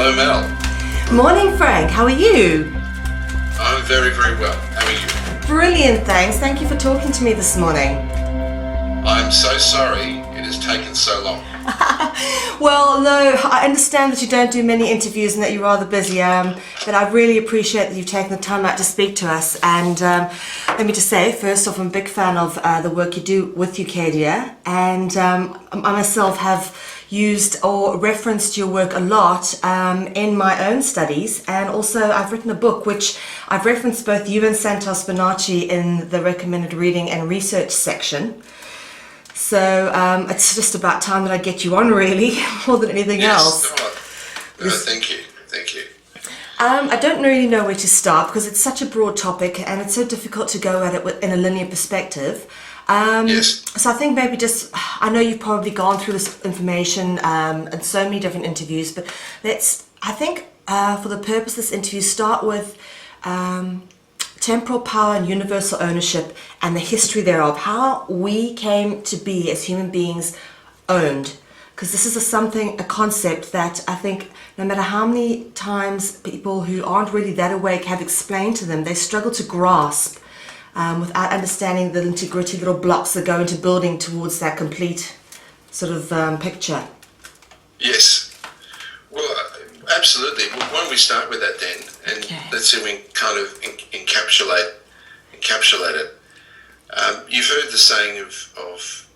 Hello, Mel. Morning, Frank. How are you? I'm very, very well. How are you? Brilliant, thanks. Thank you for talking to me this morning. I'm so sorry it has taken so long. Well, no, I understand that you don't do many interviews and that you're rather busy, but I really appreciate that you've taken the time out to speak to us. And let me just say, first off, I'm a big fan of the work you do with Ucadia, and I myself have used or referenced your work a lot in my own studies, and also I've written a book which I've referenced both you and Santos Bonacci in the recommended reading and research section. So it's just about time that I get you on, really, more than anything else. Thank you. I don't really know where to start because it's such a broad topic and it's so difficult to go at it in a linear perspective. Yes. So I think maybe I know you've probably gone through this information and so many different interviews, but I think for the purpose of this interview, start with temporal power and universal ownership and the history thereof, how we came to be as human beings owned. Because this is a concept that I think no matter how many times people who aren't really that awake have explained to them, they struggle to grasp without understanding the nitty-gritty little blocks that go into building towards that complete sort of picture. Yes. Well, absolutely. Well, why don't we start with that then, and let's see if we can kind of encapsulate it. You've heard the saying of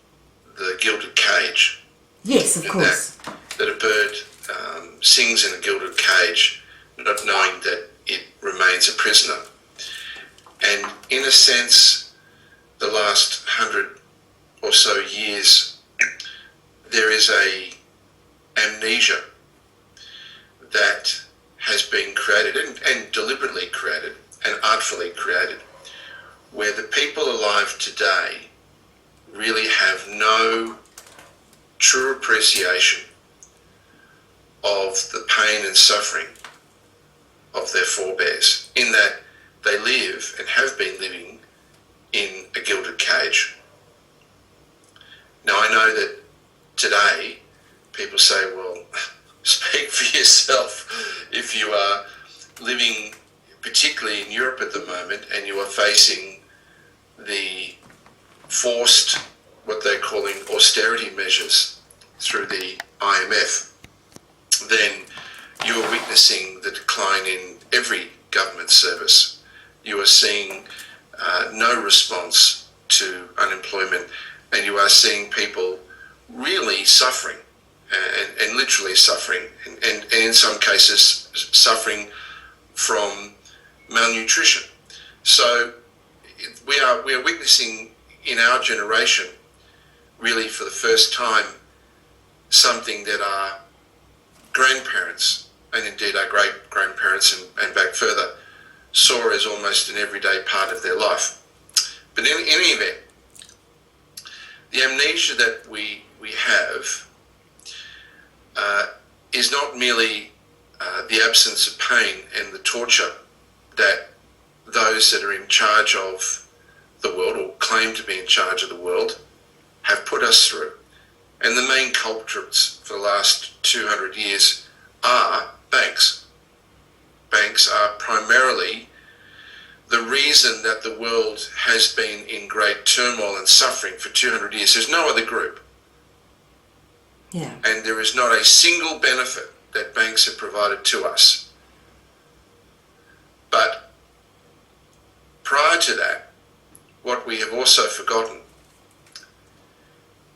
the gilded cage. Yes, of course. That a bird sings in a gilded cage, not knowing that it remains a prisoner. And in a sense, the last 100 or so years, there is a amnesia that has been created and deliberately created and artfully created, where the people alive today really have no true appreciation of the pain and suffering of their forebears, in that they live and have been living in a gilded cage. Now, I know that today people say, well, speak for yourself. If you are living, particularly in Europe at the moment, and you are facing the forced, what they're calling austerity measures through the IMF, then you are witnessing the decline in every government service. You are seeing no response to unemployment, and you are seeing people really suffering and literally suffering, and in some cases suffering from malnutrition. So we are witnessing in our generation, really for the first time, something that our grandparents, and indeed our great-grandparents and back further, saw as almost an everyday part of their life. But in any event, the amnesia that we have is not merely the absence of pain and the torture that those that are in charge of the world, or claim to be in charge of the world, have put us through. And the main culprits for the last 200 years are banks. Banks are primarily the reason that the world has been in great turmoil and suffering for 200 years. There's no other group. Yeah. And there is not a single benefit that banks have provided to us. But prior to that, what we have also forgotten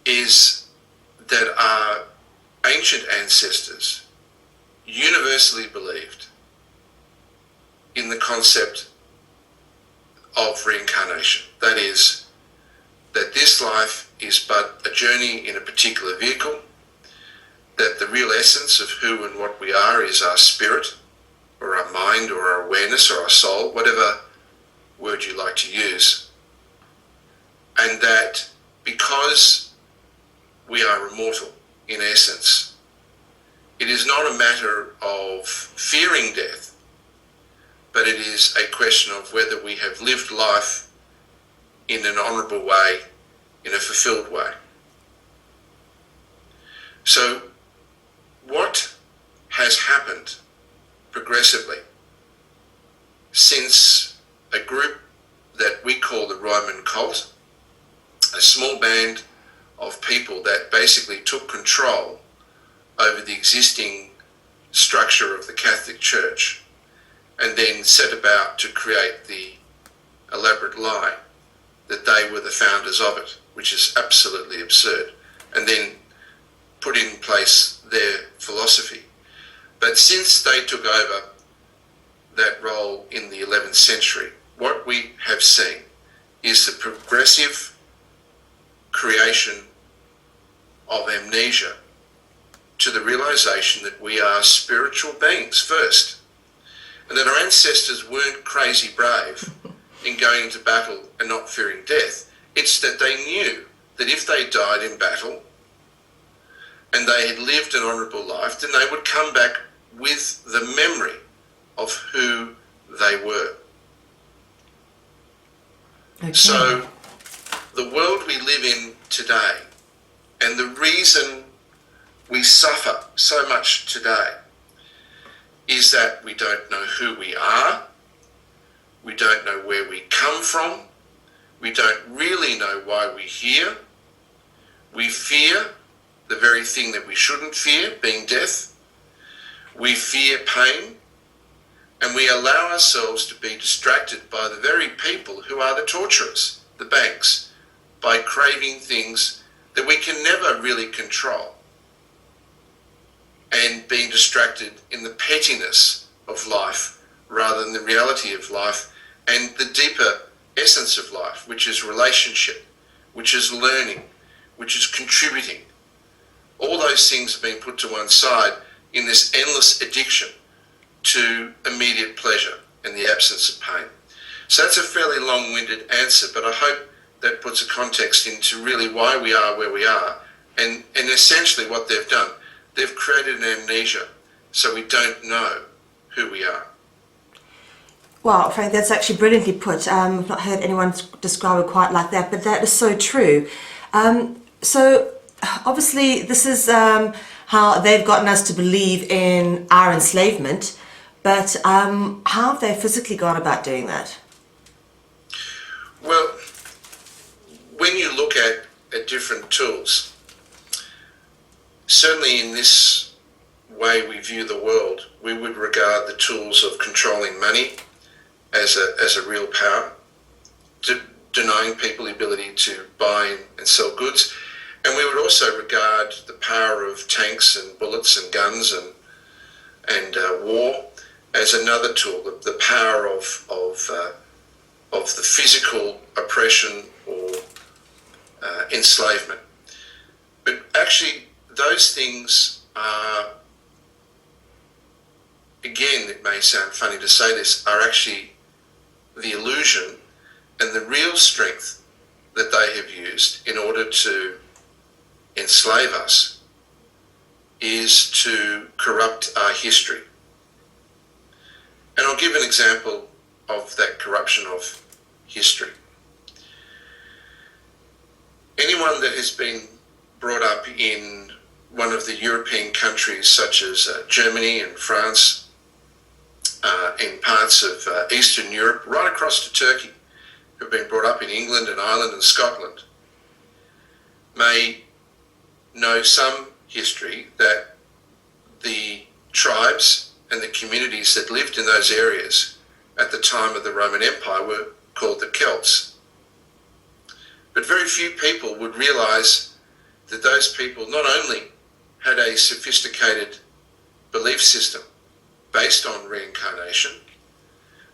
is that our ancient ancestors universally believed in the concept of reincarnation. That is, that this life is but a journey in a particular vehicle, that the real essence of who and what we are is our spirit, or our mind, or our awareness, or our soul, whatever word you like to use, and that because we are immortal in essence, it is not a matter of fearing death, but it is a question of whether we have lived life in an honourable way, in a fulfilled way. So what has happened progressively since a group that we call the Ryman Cult, a small band of people that basically took control over the existing structure of the Catholic Church and then set about to create the elaborate lie that they were the founders of it, which is absolutely absurd, and then put in place their philosophy. But since they took over that role in the 11th century, what we have seen is the progressive creation of amnesia to the realization that we are spiritual beings first, and that our ancestors weren't crazy brave in going into battle and not fearing death. It's that they knew that if they died in battle and they had lived an honourable life, then they would come back with the memory of who they were. Okay. So the world we live in today, and the reason we suffer so much today, is that we don't know who we are, we don't know where we come from, we don't really know why we're here, we fear the very thing that we shouldn't fear, being death, we fear pain, and we allow ourselves to be distracted by the very people who are the torturers, the banks, by craving things that we can never really control, and being distracted in the pettiness of life rather than the reality of life and the deeper essence of life, which is relationship, which is learning, which is contributing. All those things have been put to one side in this endless addiction to immediate pleasure and the absence of pain. So that's a fairly long-winded answer, but I hope that puts a context into really why we are where we are, and essentially what they've done. They've created an amnesia so we don't know who we are. Well, Frank, that's actually brilliantly put. I've not heard anyone describe it quite like that, but that is so true. So obviously this is how they've gotten us to believe in our enslavement, but how have they physically gone about doing that? Well, when you look at different tools, certainly in this way we view the world, we would regard the tools of controlling money as a real power, denying people the ability to buy and sell goods. And we would also regard the power of tanks and bullets and guns and war as another tool, the power of the physical oppression or enslavement. But actually, those things are, again, it may sound funny to say this, are actually the illusion and the real strength that they have used in order to enslave us is to corrupt our history. And I'll give an example of that corruption of history. Anyone that has been brought up in one of the European countries such as Germany and France, in parts of Eastern Europe, right across to Turkey, who've been brought up in England and Ireland and Scotland, may know some history that the tribes and the communities that lived in those areas at the time of the Roman Empire were called the Celts. But very few people would realise that those people not only had a sophisticated belief system based on reincarnation,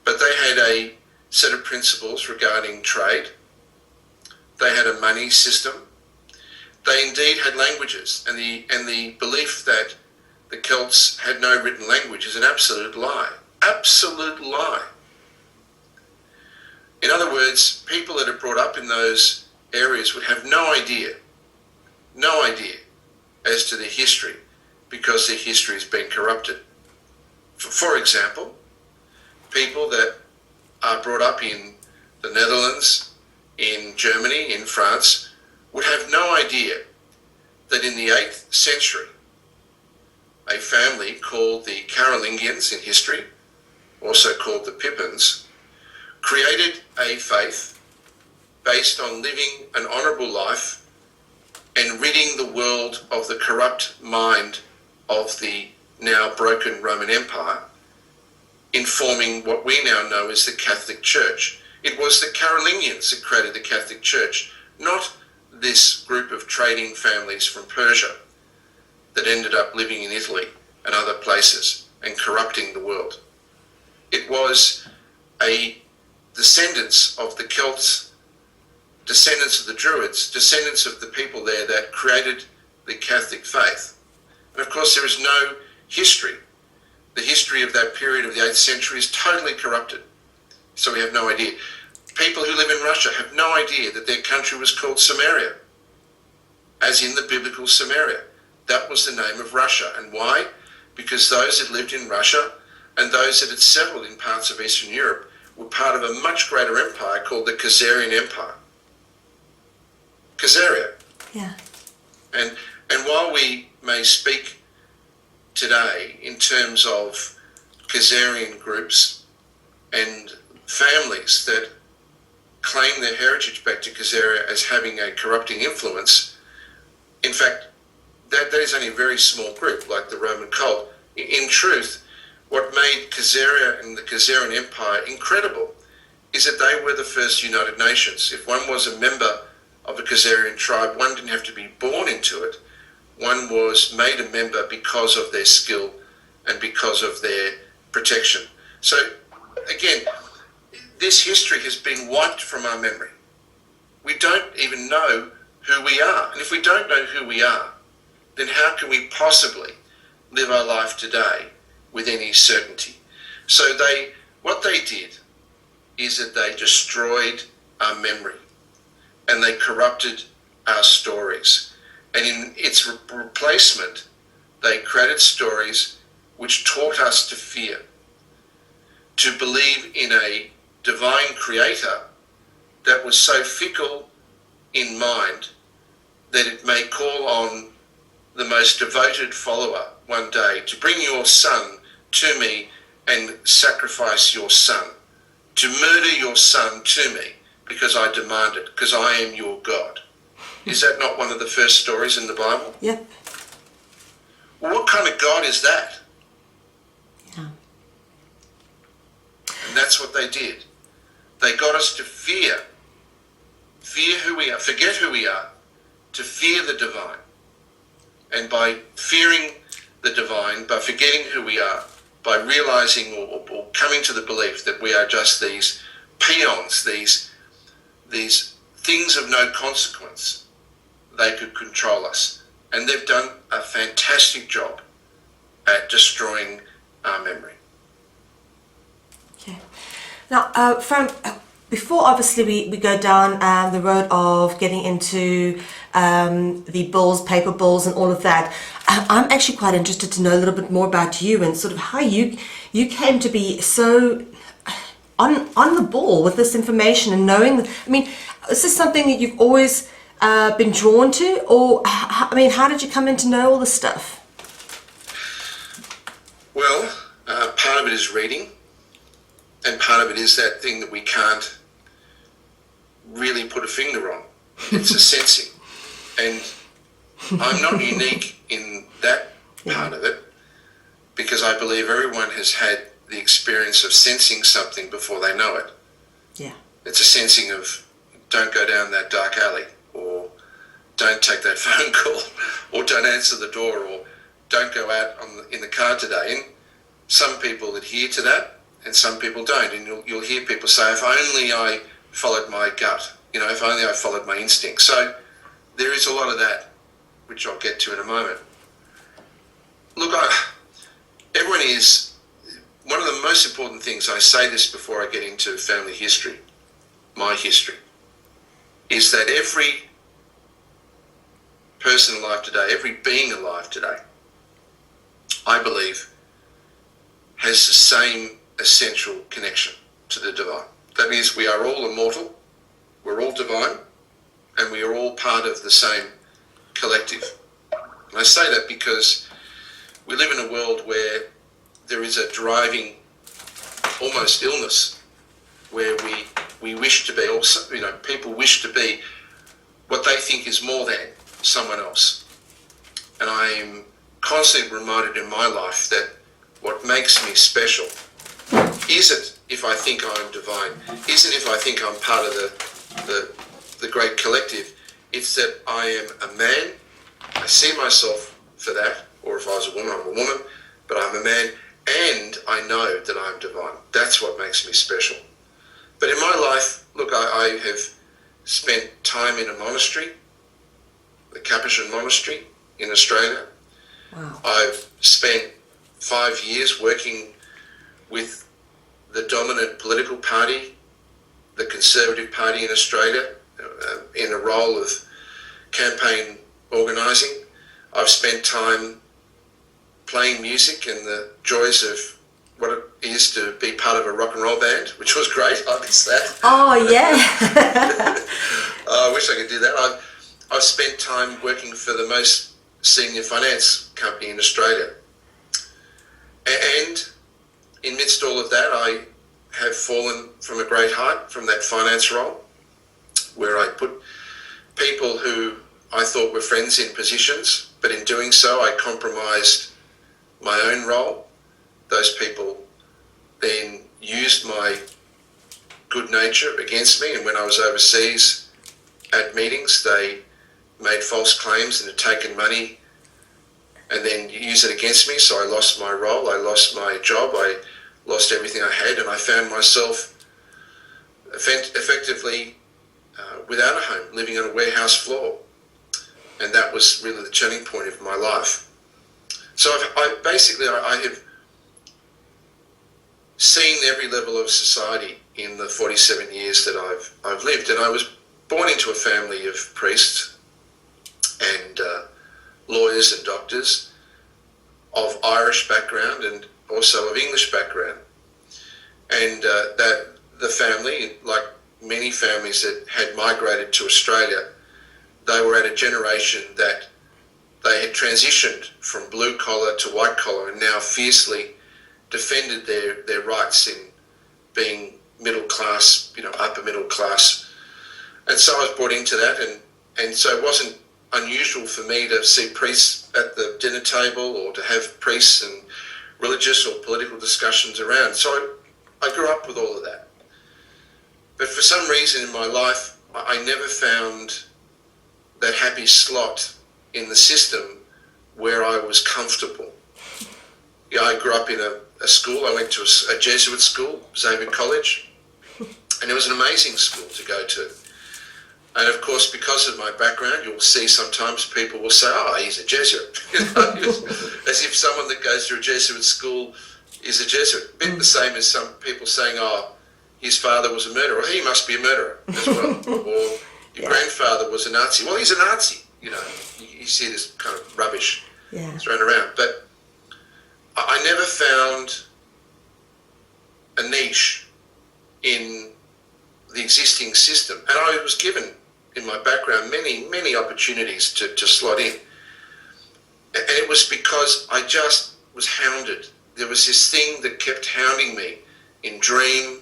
but they had a set of principles regarding trade. They had a money system. They indeed had languages, and the belief that the Celts had no written language is an absolute lie. Absolute lie. In other words, people that are brought up in those areas would have no idea as to their history, because their history has been corrupted. For example, people that are brought up in the Netherlands, in Germany, in France, would have no idea that in the 8th century, a family called the Carolingians in history, also called the Pippins, created a faith based on living an honourable life and ridding the world of the corrupt mind of the now broken Roman Empire, in forming what we now know as the Catholic Church. It was the Carolingians that created the Catholic Church, not this group of trading families from Persia that ended up living in Italy and other places and corrupting the world. It was a descendants of the Celts, descendants of the Druids, descendants of the people there that created the Catholic faith. And of course there is no history. The history of that period of the 8th century is totally corrupted. So we have no idea. People who live in Russia have no idea that their country was called Samaria, as in the biblical Samaria. That was the name of Russia. And why? Because those that lived in Russia and those that had settled in parts of Eastern Europe were part of a much greater empire called the Khazarian Empire. Khazaria. Yeah. And while we may speak today in terms of Khazarian groups and families that claim their heritage back to Khazaria as having a corrupting influence, in fact, that is only a very small group, like the Roman cult. In truth, what made Khazaria and the Khazarian Empire incredible is that they were the first United Nations. If one was a member of a Khazarian tribe, one didn't have to be born into it. One was made a member because of their skill and because of their protection. So, again, this history has been wiped from our memory. We don't even know who we are. And if we don't know who we are, then how can we possibly live our life today with any certainty? So what they did is that they destroyed our memory and they corrupted our stories. And in its replacement, they created stories which taught us to fear, to believe in a divine creator that was so fickle in mind that it may call on the most devoted follower one day to bring your son to me and sacrifice your son, to murder your son to me because I demand it, because I am your God. Is that not one of the first stories in the Bible? Yep. Well, what kind of God is that? Yeah. And that's what they did. They got us to fear who we are, forget who we are, to fear the divine. And by fearing the divine, by forgetting who we are, by realizing or coming to the belief that we are just these peons, these things of no consequence, they could control us. And they've done a fantastic job at destroying our memory. Okay. Now, before obviously we go down the road of getting into the bulls, paper bulls and all of that, I'm actually quite interested to know a little bit more about you and sort of how you came to be so on the ball with this information and knowing, I mean, is this something that you've always been drawn to, or I mean, how did you come in to know all this stuff? Well, part of it is reading, and part of it is that thing that we can't really put a finger on. It's a sensing. And I'm not unique in that part of it, because I believe everyone has had the experience of sensing something before they know it. Yeah. It's a sensing of, don't go down that dark alley, or don't take that phone call, or don't answer the door, or don't go out in the car today. And some people adhere to that, and some people don't. And you'll hear people say, if only I followed my gut, if only I followed my instinct. So there is a lot of that, which I'll get to in a moment. Look, everyone is, one of the most important things, I say this before I get into family history, my history, is that every person alive today, every being alive today, I believe, has the same essential connection to the divine. That is, we are all immortal, we're all divine, and we are all part of the same collective. And I say that because we live in a world where there is a driving almost illness where we wish to be also, people wish to be what they think is more than someone else. And I'm constantly reminded in my life that what makes me special isn't if I think I'm divine, isn't if I think I'm part of the great collective. It's that I am a man. I see myself for that, or if I was a woman, I'm a woman, but I'm a man, and I know that I'm divine. That's what makes me special. But in my life, look, I have spent time in a monastery, the Capuchin Monastery in Australia. Wow. I've spent 5 years working with the dominant political party, the Conservative Party in Australia, in a role of campaign organising. I've spent time playing music and the joys of what it is to be part of a rock and roll band, which was great. I miss that. Oh, yeah. I wish I could do that. I've spent time working for the most senior finance company in Australia. And in midst all of that, I have fallen from a great height from that finance role, where I put people who I thought were friends in positions, but in doing so, I compromised my own role. Those people then used my good nature against me, and when I was overseas at meetings, they made false claims and had taken money and then used it against me. So I lost my role, I lost my job, I lost everything I had, and I found myself effectively without a home, living on a warehouse floor. And that was really the turning point of my life. So I have seen every level of society in the 47 years that I've lived, and I was born into a family of priests and lawyers and doctors of Irish background and also of English background. And that the family, like many families that had migrated to Australia, they were at a generation that they had transitioned from blue collar to white collar and now fiercely defended their rights in being middle class, upper middle class. And so I was brought into that, and so it wasn't unusual for me to see priests at the dinner table or to have priests and religious or political discussions around. So I grew up with all of that. But for some reason in my life, I never found that happy slot in the system where I was comfortable. I grew up in a school. I went to a Jesuit school, Xavier College, and it was an amazing school to go to. And of course, because of my background, you'll see sometimes people will say, "Oh, he's a Jesuit," as if someone that goes to a Jesuit school is a Jesuit. A bit the same as some people saying, "Oh, his father was a murderer. He must be a murderer as well." Or your grandfather was a Nazi. Well, he's a Nazi. You see this kind of rubbish thrown around. But I never found a niche in the existing system. And I was given, in my background, many opportunities to slot in. And it was because I just was hounded. There was this thing that kept hounding me in dream,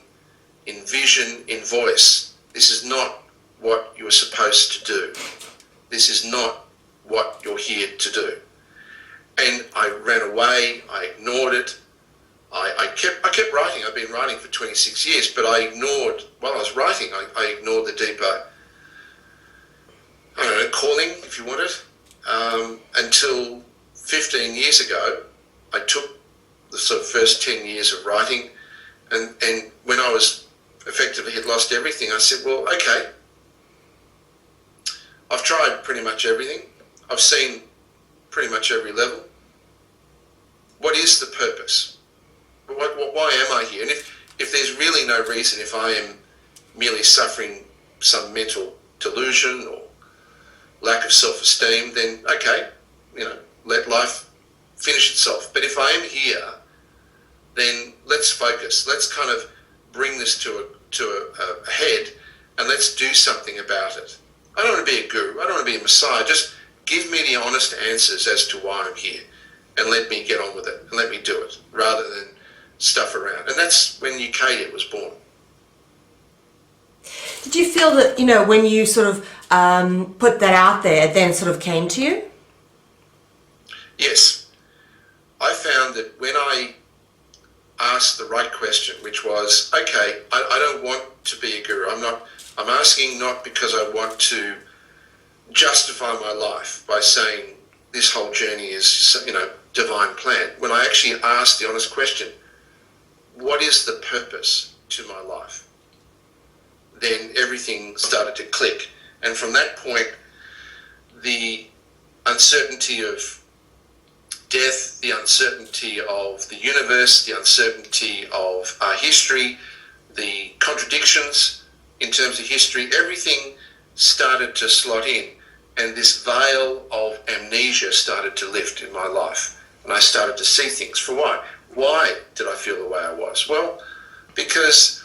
in vision, in voice. This is not what you're supposed to do. This is not what you're here to do. And I ran away, I ignored it. I kept writing. I've been writing for 26 years, but I ignored, while I was writing, I ignored the deeper, calling, if you want it, until 15 years ago, I took the sort of first 10 years of writing, and when I was effectively had lost everything, I said, well, okay, I've tried pretty much everything. I've seen pretty much every level. What is the purpose? Why am I here? And if there's really no reason, if I am merely suffering some mental delusion or lack of self-esteem, then okay, let life finish itself. But if I am here, then let's focus. Let's kind of bring this to a head, and let's do something about it. I don't want to be a guru. I don't want to be a messiah. Just give me the honest answers as to why I'm here. and let me get on with it and let me do it rather than stuff around. And that's when Ucadia was born. Did you feel that, when you sort of put that out there, it then sort of came to you? Yes. I found that when I asked the right question, which was, okay, I don't want to be a guru. I'm asking not because I want to justify my life by saying this whole journey is, divine plan. When I actually asked the honest question, what is the purpose to my life? Then everything started to click. And from that point, the uncertainty of death, the uncertainty of the universe, the uncertainty of our history, the contradictions in terms of history, everything started to slot in. And this veil of amnesia started to lift in my life. And I started to see things. For why? Why did I feel the way I was? Well, because,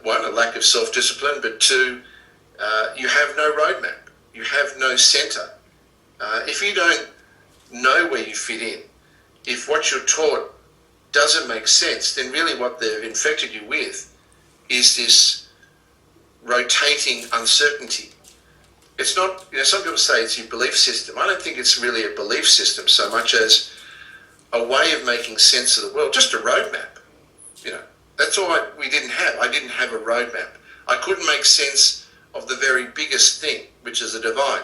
one, a lack of self-discipline, but two, you have no roadmap. You have no centre. If you don't know where you fit in, if what you're taught doesn't make sense, then really what they've infected you with is this rotating uncertainty. It's not, some people say it's your belief system. I don't think it's really a belief system so much as a way of making sense of the world, just a roadmap. That's all we didn't have. I didn't have a roadmap. I couldn't make sense of the very biggest thing, which is the divine.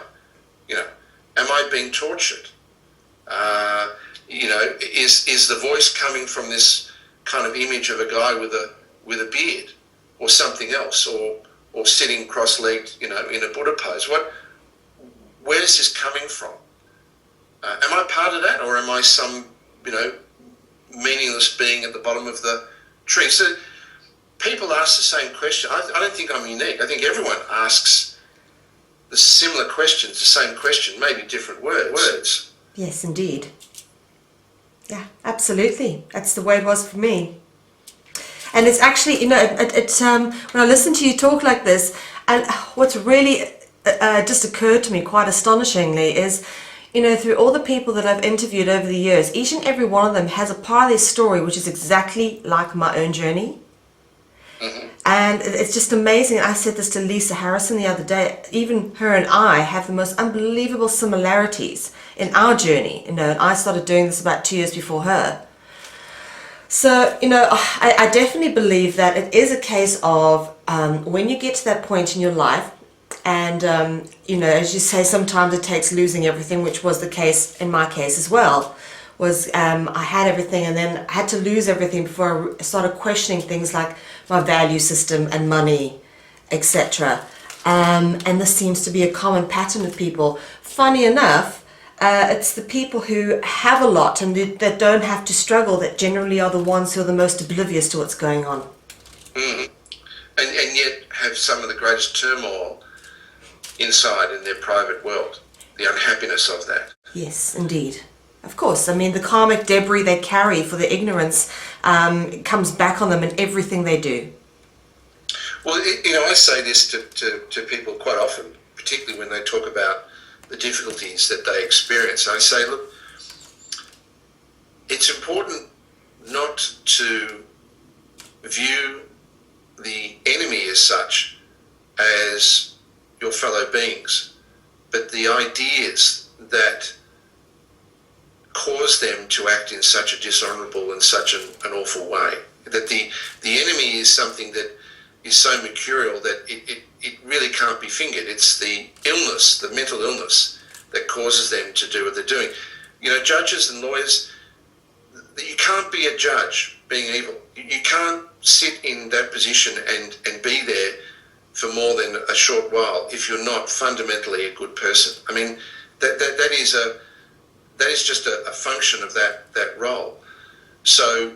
Am I being tortured? Is the voice coming from this kind of image of a guy with a beard, or something else, or sitting cross-legged, in a Buddha pose? Where's this coming from? Am I part of that, or am I some, meaningless being at the bottom of the tree? So people ask the same question. I don't think I'm unique. I think everyone asks the similar questions, the same question, maybe different words. Yes, indeed. Yeah, absolutely. That's the way it was for me. And it's actually, when I listen to you talk like this, and what's really just occurred to me quite astonishingly is, through all the people that I've interviewed over the years, each and every one of them has a part of their story which is exactly like my own journey. Mm-hmm. And it's just amazing. I said this to Lisa Harrison the other day. Even her and I have the most unbelievable similarities in our journey. And I started doing this about 2 years before her. So, I definitely believe that it is a case of when you get to that point in your life, and, as you say, sometimes it takes losing everything, which was the case in my case as well, was I had everything and then I had to lose everything before I started questioning things like my value system and money, etc. And this seems to be a common pattern with people. Funny enough, it's the people who have a lot and that don't have to struggle that generally are the ones who are the most oblivious to what's going on. Mm-hmm. And yet have some of the greatest turmoil inside in their private world, the unhappiness of that. Yes, indeed. Of course. I mean, the karmic debris they carry for their ignorance comes back on them in everything they do. Well, I say this to people quite often, particularly when they talk about the difficulties that they experience. I say, look, it's important not to view the enemy as such as your fellow beings, but the ideas that cause them to act in such a dishonourable and such an awful way. That the enemy is something that is so mercurial that it really can't be fingered. It's the illness, the mental illness, that causes them to do what they're doing. Judges and lawyers, you can't be a judge being evil. You can't sit in that position and be there for more than a short while if you're not fundamentally a good person. I mean, that is just a function of that role. So,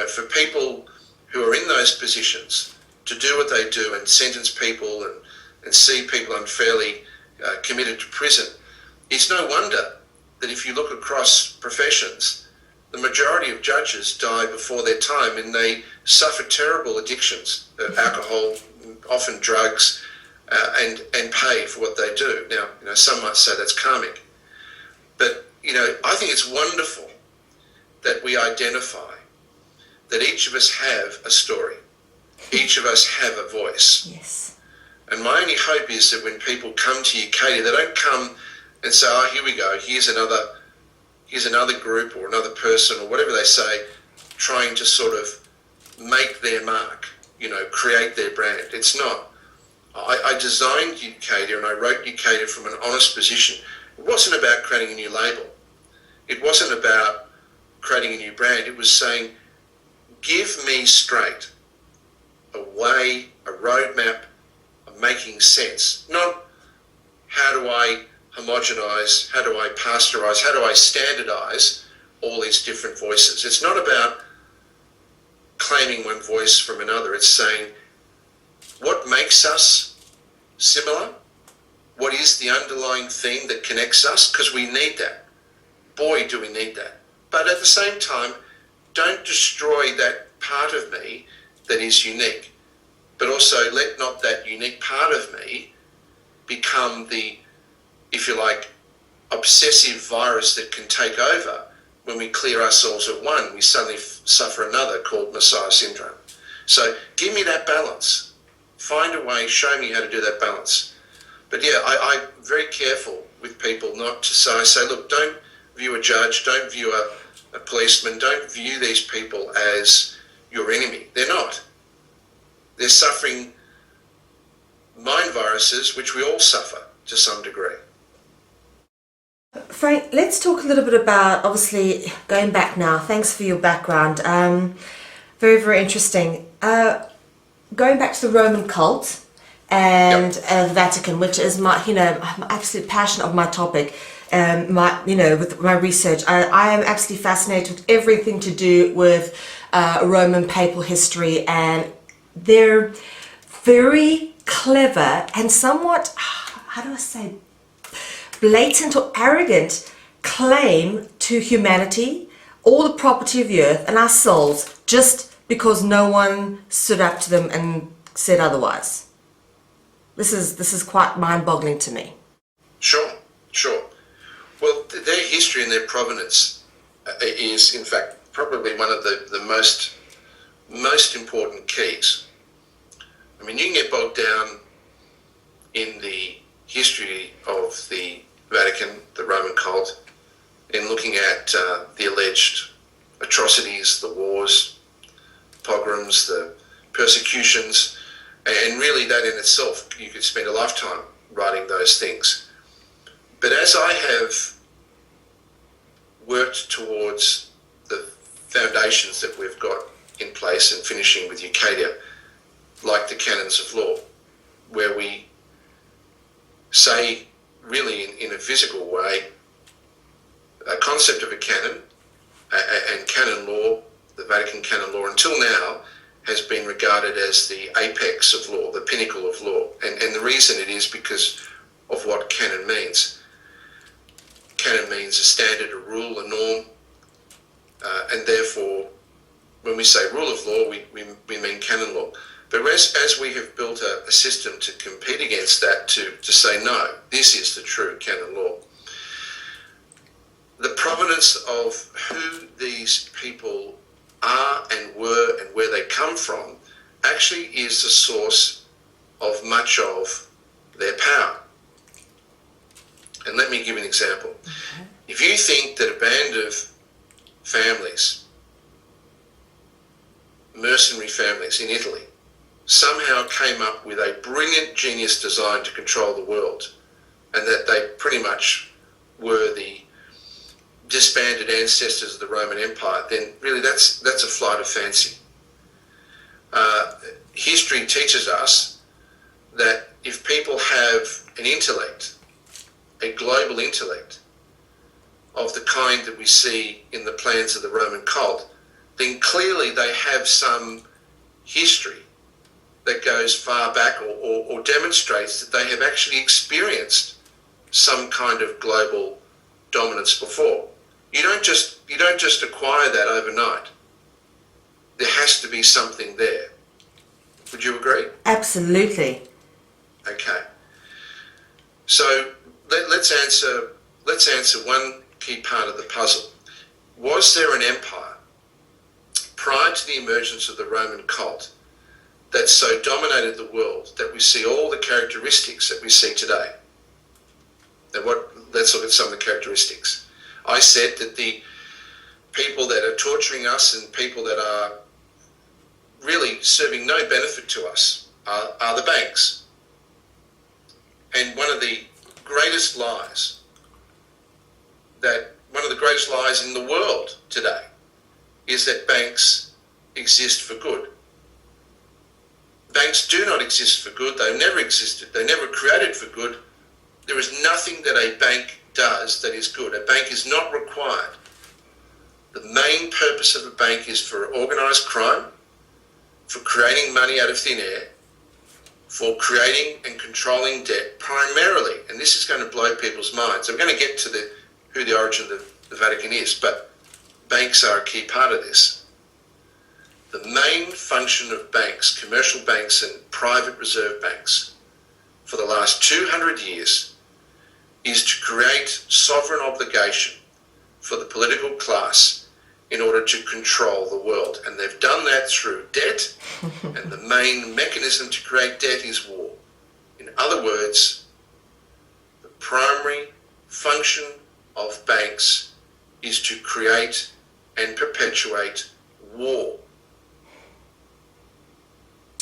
for people who are in those positions to do what they do and sentence people and see people unfairly committed to prison, it's no wonder that if you look across professions, the majority of judges die before their time and they suffer terrible addictions, alcohol, often drugs, and pay for what they do. Now, some might say that's karmic, but I think it's wonderful that we identify that each of us have a story. Each of us have a voice. Yes. And my only hope is that when people come to you, Katie, they don't come and say, oh, here we go, here's another group or another person or whatever they say, trying to sort of make their mark, create their brand. It's not. I designed Ucadia and I wrote Ucadia from an honest position. It wasn't about creating a new label. It wasn't about creating a new brand. It was saying, give me straight a way, a roadmap of making sense. Not how do I homogenise, how do I pasteurize, how do I standardise all these different voices. It's not about claiming one voice from another. It's saying, what makes us similar? What is the underlying thing that connects us? Because we need that. Boy, do we need that. But at the same time, don't destroy that part of me that is unique. But also let not that unique part of me become the, if you like, obsessive virus that can take over. When we clear ourselves at one, we suddenly suffer another called Messiah syndrome. So give me that balance. Find a way, show me how to do that balance. But yeah, I'm very careful with people not to say, I say, look, don't view a judge, don't view a policeman, don't view these people as your enemy. They're not. They're suffering mind viruses, which we all suffer to some degree. Frank, let's talk a little bit about, obviously, going back now. Thanks for your background. Very, very interesting. Going back to the Roman cult and the Vatican, which is my, I'm absolute passion of my topic. With my research, I am absolutely fascinated with everything to do with Roman papal history, and they're very clever and somewhat, how do I say, blatant or arrogant claim to humanity, all the property of the earth and our souls, just because no one stood up to them and said otherwise. This is quite mind-boggling to me. Sure. Well, their history and their provenance is, in fact, probably one of the most important keys. I mean, you can get bogged down in the history of the Vatican, the Roman cult, in looking at the alleged atrocities, the wars, pogroms, the persecutions, and really that in itself, you could spend a lifetime writing those things. But as I have worked towards the foundations that we've got in place and finishing with Ucadia, like the canons of law, where we say really in a physical way, a concept of a canon and canon law, the Vatican canon law until now has been regarded as the apex of law, the pinnacle of law. And the reason it is because of what canon means. Canon means a standard, a rule, a norm, and therefore when we say rule of law, we mean canon law. But as we have built a system to compete against that, to say, no, this is the true canon law, the provenance of who these people are and were and where they come from actually is the source of much of their power. And let me give you an example. Okay. If you think that a band of families, mercenary families in Italy, somehow came up with a brilliant genius design to control the world, and that they pretty much were the disbanded ancestors of the Roman Empire, then really that's a flight of fancy. History teaches us that if people have an intellect, a global intellect of the kind that we see in the plans of the Roman cult, then clearly they have some history that goes far back or demonstrates that they have actually experienced some kind of global dominance before. You don't just acquire that overnight. There has to be something there. Would you agree? Absolutely. Okay. So let's answer one key part of the puzzle. Was there an empire prior to the emergence of the Roman cult that so dominated the world that we see all the characteristics that we see today? And let's look at some of the characteristics. I said that the people that are torturing us and people that are really serving no benefit to us are the banks. And one of the greatest lies in the world today is that banks exist for good. Banks do not exist for good. They've never existed. They never created for good. There is nothing that a bank does that is good. A bank is not required. The main purpose of a bank is for organised crime, for creating money out of thin air, for creating and controlling debt primarily. And this is going to blow people's minds. I'm going to get to who the origin of the Vatican is, but banks are a key part of this. The main function of banks, commercial banks and private reserve banks, for the last 200 years is to create sovereign obligation for the political class in order to control the world. And they've done that through debt, and the main mechanism to create debt is war. In other words, the primary function of banks is to create and perpetuate war.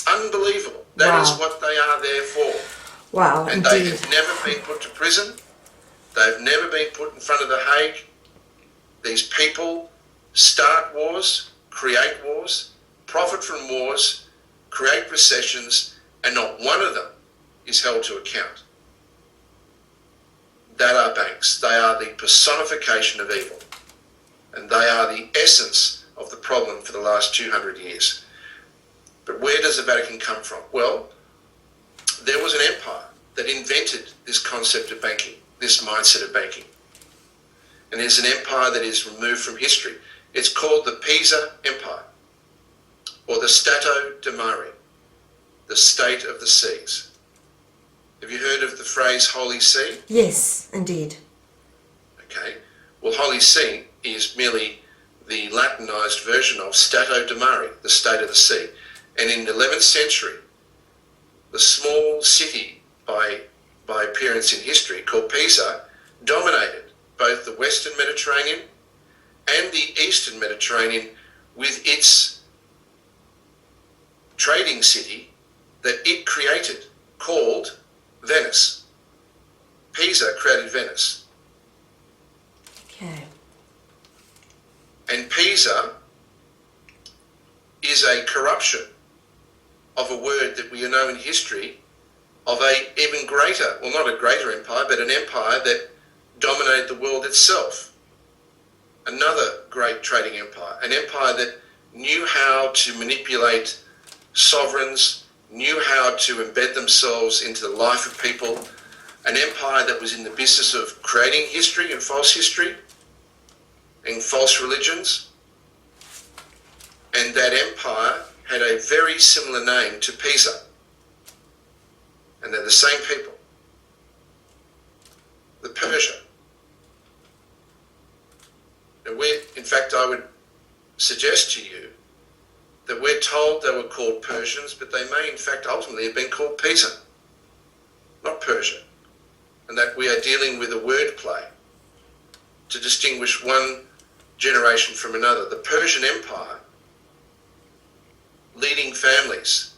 Unbelievable. That is what they are there for. Wow, and indeed. They have never been put to prison. They've never been put in front of the Hague. These people start wars, create wars, profit from wars, create recessions, and not one of them is held to account. That are banks. They are the personification of evil. And they are the essence of the problem for the last 200 years. But where does the Vatican come from? Well, there was an empire that invented this concept of banking, this mindset of banking. And there's an empire that is removed from history. It's called the Pisa Empire, or the Stato di Mare, the state of the seas. Have you heard of the phrase Holy See? Yes, indeed. Okay. Well, Holy See is merely the Latinized version of Stato di Mare, the state of the sea. And in the 11th century, the small city by appearance in history called Pisa dominated both the Western Mediterranean and the Eastern Mediterranean with its trading city that it created called Venice. Pisa created Venice. Okay. And Pisa is a corruption of a word that we know in history of a even greater, well, not a greater empire, but an empire that dominated the world itself. Another great trading empire, an empire that knew how to manipulate sovereigns, knew how to embed themselves into the life of people, an empire that was in the business of creating history and false religions. And that empire had a very similar name to Pisa. And they're the same people. The Persia. And in fact, I would suggest to you that we're told they were called Persians, but they may in fact ultimately have been called Pisa, not Persia. And that we are dealing with a word play to distinguish one generation from another. The Persian Empire, leading families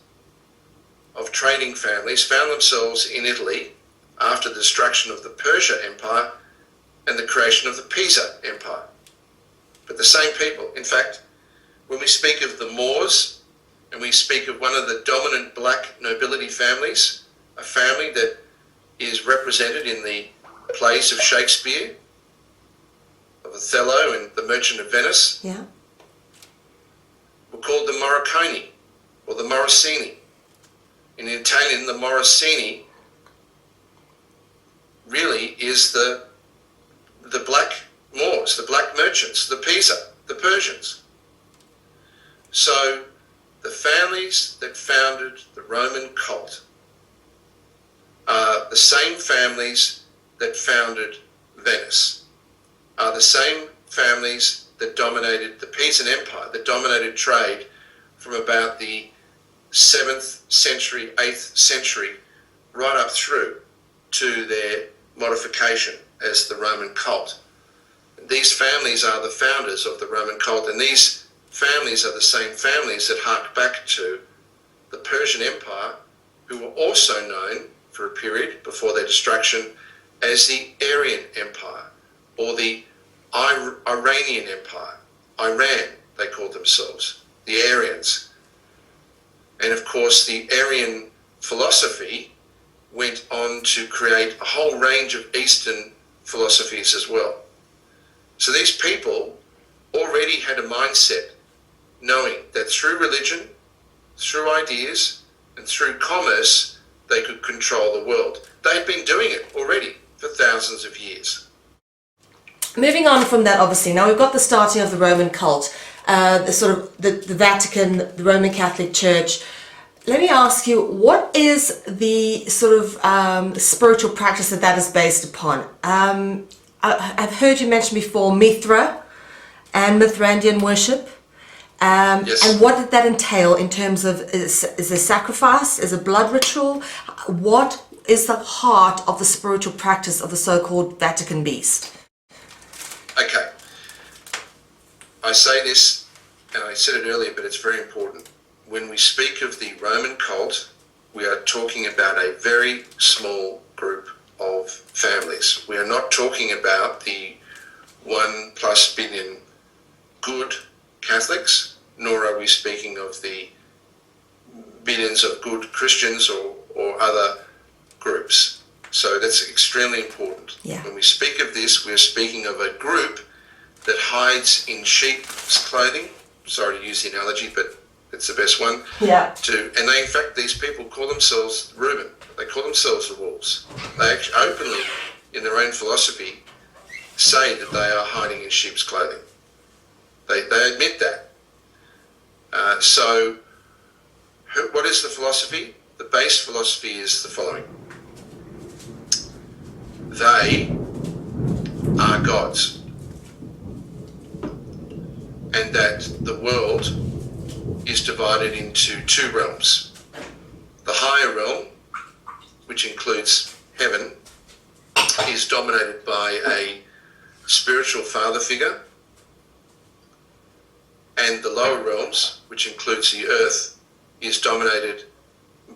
of trading families, found themselves in Italy after the destruction of the Persia Empire and the creation of the Pisa Empire. But the same people. In fact, when we speak of the Moors and we speak of one of the dominant black nobility families, a family that is represented in the plays of Shakespeare, of Othello and The Merchant of Venice, Yeah. were called the Moriconi or the Morosini. In Italian, the Morosini really is the black Moors, the black merchants, the Pisa, the Persians. So the families that founded the Roman cult are the same families that founded Venice, are the same families that dominated the Pisan Empire, that dominated trade from about the 7th century, 8th century, right up through to their modification as the Roman cult. These families are the founders of the Roman cult, and these families are the same families that hark back to the Persian Empire, who were also known for a period before their destruction as the Aryan Empire, or the Iranian Empire. Iran, they called themselves, the Aryans. And of course, the Aryan philosophy went on to create a whole range of Eastern philosophies as well. So these people already had a mindset knowing that through religion, through ideas, and through commerce, they could control the world. They've been doing it already for thousands of years. Moving on from that, obviously, now we've got the starting of the Roman cult, the Vatican, the Roman Catholic Church. Let me ask you, what is the spiritual practice that is based upon? I've heard you mention before Mithra and Mithrandian worship. Yes. And what did that entail in terms of, is there sacrifice, is it blood ritual? What is the heart of the spiritual practice of the so-called Vatican beast? Okay. I say this, and I said it earlier, but it's very important. When we speak of the Roman cult, we are talking about a very small group of families. We are not talking about the 1+ billion good Catholics, nor are we speaking of the billions of good Christians or other groups. So that's extremely important. Yeah. When we speak of this, we're speaking of a group that hides in sheep's clothing. Sorry to use the analogy, but it's the best one. Yeah. And they, in fact, these people call themselves Reuben. They call themselves the wolves. They actually openly, in their own philosophy, say that they are hiding in sheep's clothing. They admit that. So what is the philosophy? The base philosophy is the following. They are gods. And that the world is divided into two realms. The higher realm, which includes heaven, is dominated by a spiritual father figure, and the lower realms, which includes the earth, is dominated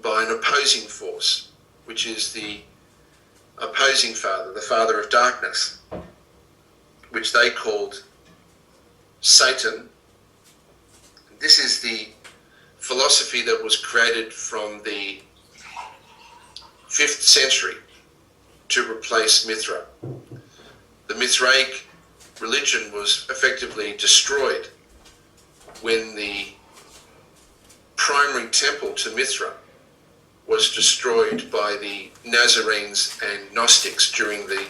by an opposing force, which is the opposing father, the father of darkness, which they called Satan. This is the philosophy that was created from the 5th century to replace Mithra. The Mithraic religion was effectively destroyed when the primary temple to Mithra was destroyed by the Nazarenes and Gnostics during the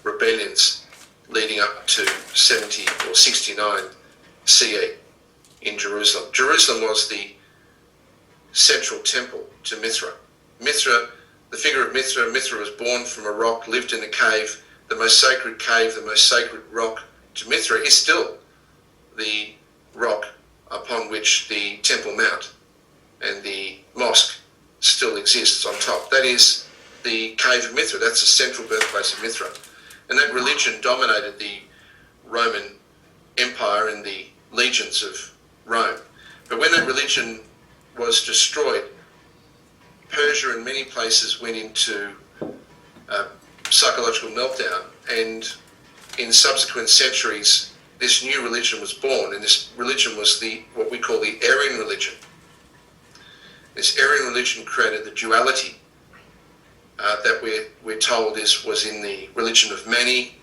rebellions leading up to 70 or 69 CE in Jerusalem. Jerusalem was the central temple to Mithra. Mithra, the figure of Mithra, Mithra was born from a rock, lived in a cave. The most sacred cave, the most sacred rock to Mithra is still the rock upon which the Temple Mount and the mosque still exists on top. That is the cave of Mithra. That's the central birthplace of Mithra. And that religion dominated the Roman Empire and the legions of Rome. But when that religion was destroyed, Persia and many places went into psychological meltdown, and in subsequent centuries this new religion was born, and this religion was what we call the Aryan religion. This Aryan religion created the duality that we're told was in the religion of Mani,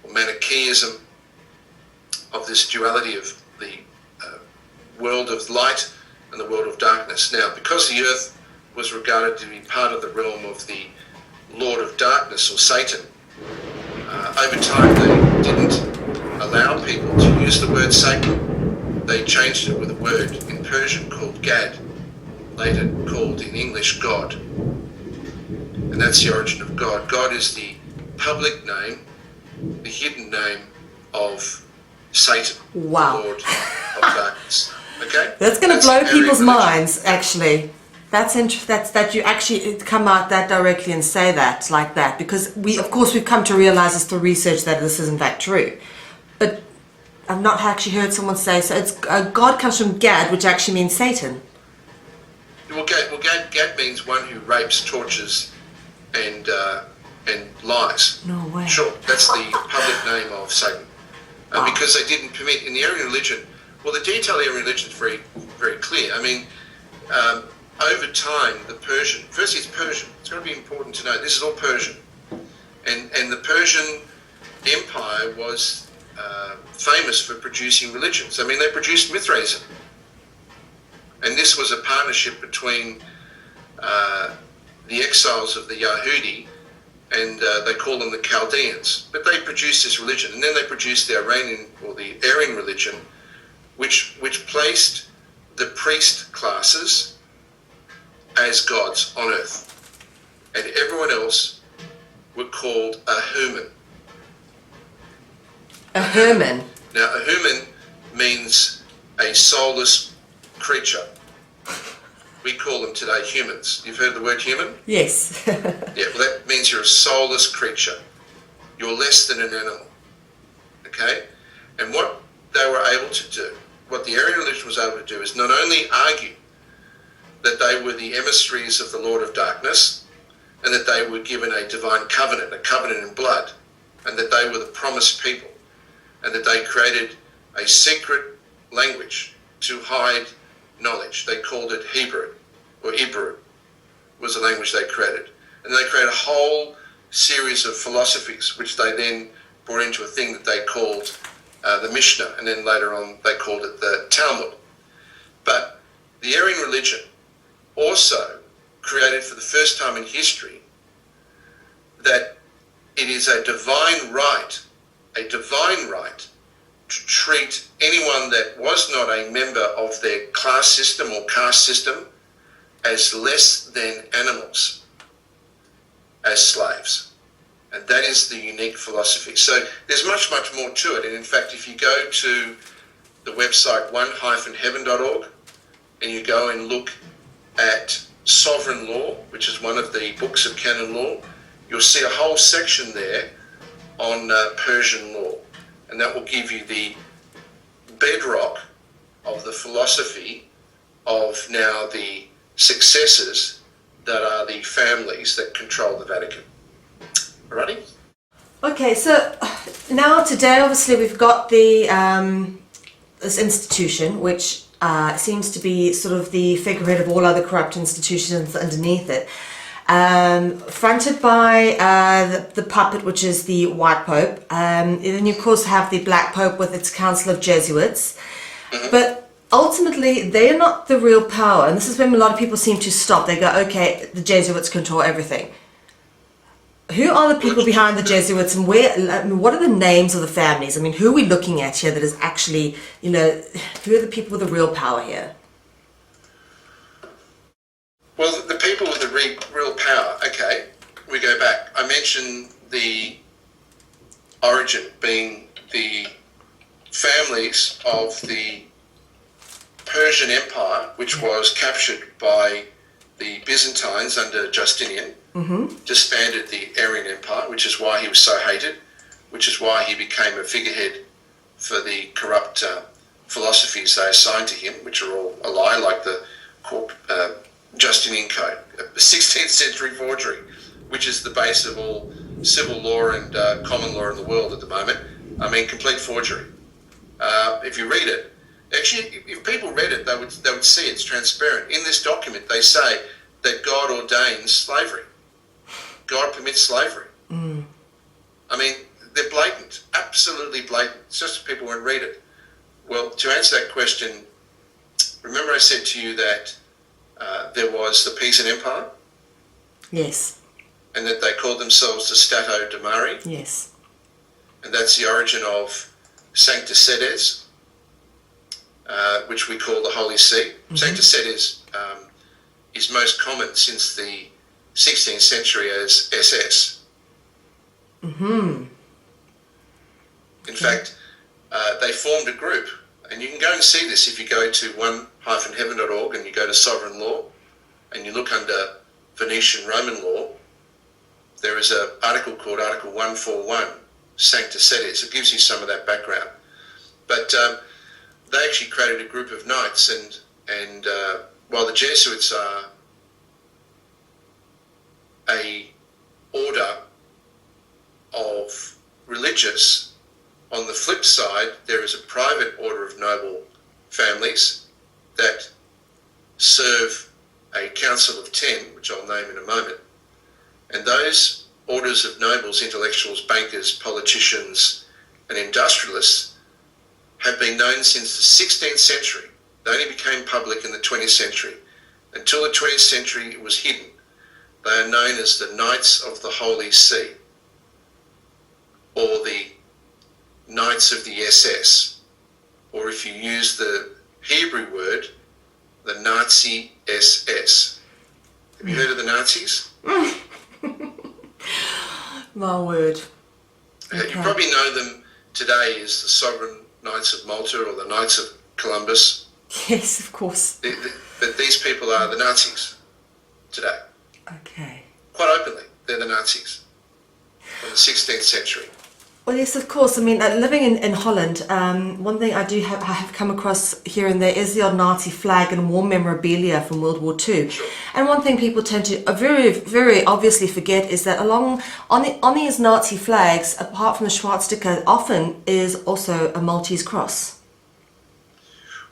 or Manichaeism, of this duality of the world of light and the world of darkness. Now, because the earth was regarded to be part of the realm of the Lord of Darkness, or Satan, over time they didn't allow people to use the word Satan. They changed it with a word in Persian called Gad, later called in English God. And that's the origin of God. God is the public name the hidden name of Satan, Wow. the Lord of Darkness. Okay? That's going to blow Aryan people's religion. minds, actually. That's that you actually come out that directly and say that like that, because of course we've come to realize this through research that this is in fact true, but I've not actually heard someone say so. It's God comes from Gad, which actually means Satan. Well, Gad means one who rapes, tortures, and lies. No way. Sure, that's the public name of Satan. Wow. Because they didn't permit in the Aryan religion. Well, the detail of the Aryan religion is very, very clear. I mean, over time, the Persian. Firstly, it's Persian. It's going to be important to know. This is all Persian, and the Persian Empire was famous for producing religions. I mean, they produced Mithraism, and this was a partnership between the exiles of the Yahudi, and they call them the Chaldeans. But they produced this religion, and then they produced the Iranian or the Aryan religion, which placed the priest classes as gods on earth, and everyone else were called a human. A Herman. Now, a human means a soulless creature. We call them today humans. You've heard the word human? Yes. Yeah, well, that means you're a soulless creature. You're less than an animal. Okay? And what they were able to do, what the Aryan religion was able to do, is not only argue that they were the emissaries of the Lord of Darkness, and that they were given a divine covenant, a covenant in blood, and that they were the promised people, and that they created a secret language to hide knowledge. They called it Hebrew, or Hebrew was the language they created. And they created a whole series of philosophies, which they then brought into a thing that they called the Mishnah, and then later on they called it the Talmud. But the Aryan religion also created for the first time in history that it is a divine right to treat anyone that was not a member of their class system or caste system as less than animals, as slaves. And that is the unique philosophy. So there's much, much more to it. And in fact, if you go to the website one-heaven.org and you go and look at sovereign law, which is one of the books of canon law, you'll see a whole section there on Persian law. And that will give you the bedrock of the philosophy of now the successors that are the families that control the Vatican. Alrighty? Okay, so now today obviously we've got the this institution which seems to be sort of the figurehead of all other corrupt institutions underneath it. Fronted by the puppet, which is the White Pope. Then you of course have the Black Pope with its Council of Jesuits. But ultimately, they are not the real power. And this is when a lot of people seem to stop. They go, okay, the Jesuits control everything. Who are the people behind the Jesuits, and what are the names of the families? I mean, who are we looking at here that is actually, who are the people with the real power here? Well, the people with the real power, okay, we go back. I mentioned the origin being the families of the Persian Empire, which was captured by the Byzantines under Justinian, disbanded the Aryan Empire, which is why he was so hated, which is why he became a figurehead for the corrupt philosophies they assigned to him, which are all a lie, like the Justinian Code, a 16th century forgery, which is the base of all civil law and common law in the world at the moment. I mean, complete forgery. If you read it, actually, if people read it, they would see it's transparent. In this document, they say that God ordains slavery. God permits slavery. I mean, they're blatant, absolutely blatant. It's just people won't read it. Well, to answer that question, remember I said to you that there was the Pisan Empire? Yes. And that they called themselves the Stato de Mare? Yes. And that's the origin of Sancta Sedes, which we call the Holy See. Sancta Sedes is most common since the 16th century as SS. In fact, they formed a group, and you can go and see this if you go to one-heaven.org and you go to sovereign law and you look under Venetian Roman law. There is an article called Article 141, Sancta Sedis. It gives you some of that background. But they actually created a group of knights, and while the Jesuits are a order of religious, on the flip side, there is a private order of noble families that serve a council of 10, which I'll name in a moment. And those orders of nobles, intellectuals, bankers, politicians, and industrialists have been known since the 16th century. They only became public in the 20th century. Until the 20th century, it was hidden. They are known as the Knights of the Holy See, or the Knights of the SS, or if you use the Hebrew word, the Nazi SS. Have you heard of the Nazis? My word. Okay. You probably know them today as the Sovereign Knights of Malta or the Knights of Columbus. Yes, of course. But these people are the Nazis today. Okay. Quite openly, they're the Nazis from the 16th century. Well, yes, of course. I mean, living in Holland, one thing I have come across here and there is the odd Nazi flag and war memorabilia from World War II. Sure. And one thing people tend to very, very obviously forget is that on these Nazi flags, apart from the swastika, often is also a Maltese cross.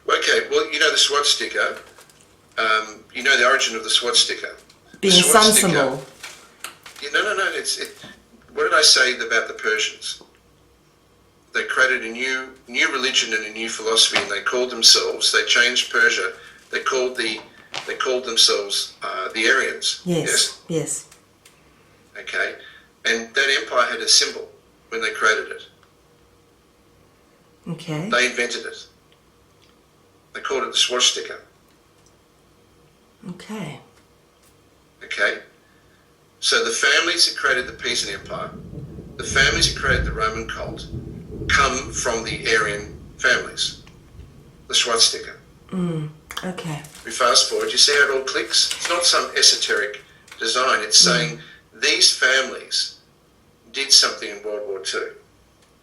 Okay, well, you know the swastika. You know the origin of the swastika. Being a sun symbol. No. What did I say about the Persians? They created a new religion and a new philosophy, and they changed Persia. They called themselves the Aryans. Yes. Okay, and that empire had a symbol when they created it. Okay. They invented it. They called it the swastika. Okay. Okay. So the families that created the Pisan Empire, the families that created the Roman cult, come from the Aryan families, the swastika. Okay. We fast forward, you see how it all clicks? It's not some esoteric design. It's saying these families did something in World War II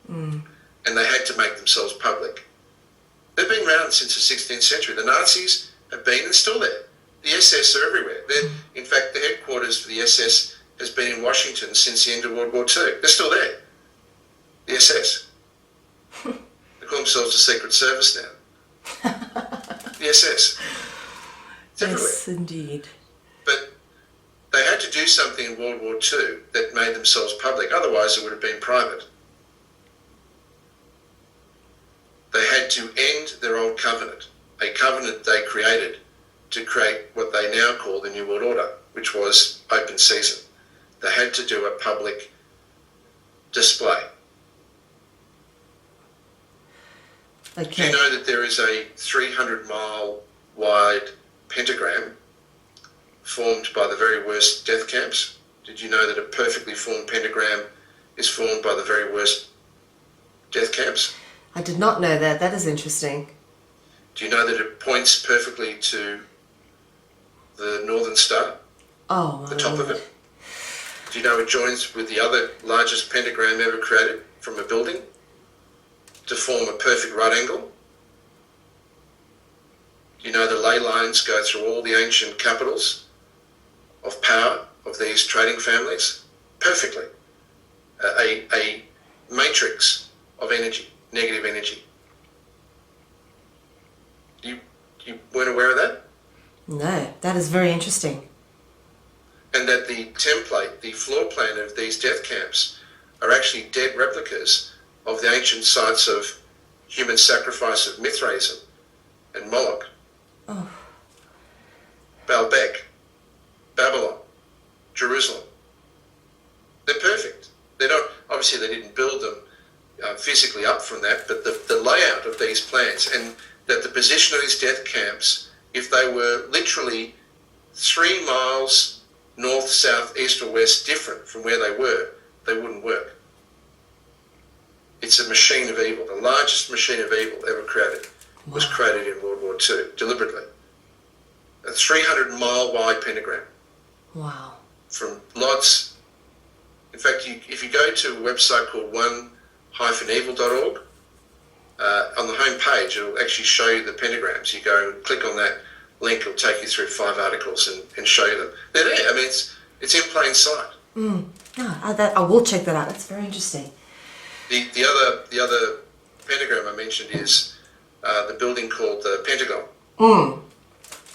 and they had to make themselves public. They've been around since the 16th century. The Nazis have been and still there. The SS are everywhere. In fact, the headquarters for the SS has been in Washington since the end of World War II. They're still there. The SS. They call themselves the Secret Service now. The SS. It's everywhere. Yes, indeed. But they had to do something in World War II that made themselves public. Otherwise, it would have been private. They had to end their old covenant, a covenant they created to create what they now call the New World Order, which was open season. They had to do a public display. Okay. Do you know that there is a 300-mile wide pentagram formed by the very worst death camps? Did you know that a perfectly formed pentagram is formed by the very worst death camps? I did not know that. That is interesting. Do you know that it points perfectly to the Northern Star, Oh, the top of it? Do you know it joins with the other largest pentagram ever created from a building to form a perfect right angle? Do you know the ley lines go through all the ancient capitals of power of these trading families? Perfectly. A matrix of energy, negative energy. You weren't aware of that? no, that is very interesting. And that the template, the floor plan of these death camps are actually dead replicas of the ancient sites of human sacrifice of Mithraism and Moloch, Baalbek, Babylon, Jerusalem. They're perfect. They're not, obviously they didn't build them physically up from that, but the layout of these plans, and that the position of these death camps, if they were literally 3 miles north, south, east or west different from where they were, they wouldn't work. It's a machine of evil. The largest machine of evil ever created was created in World War II, deliberately. A 300-mile wide pentagram. Wow. From Lodz. In fact, if you go to a website called one-evil.org, on the home page, it'll actually show you the pentagrams. You go and click on that link, it'll take you through 5 articles and show you them. They're there. I mean, it's in plain sight. I will check that out. That's very interesting. The other pentagram I mentioned is the building called the Pentagon,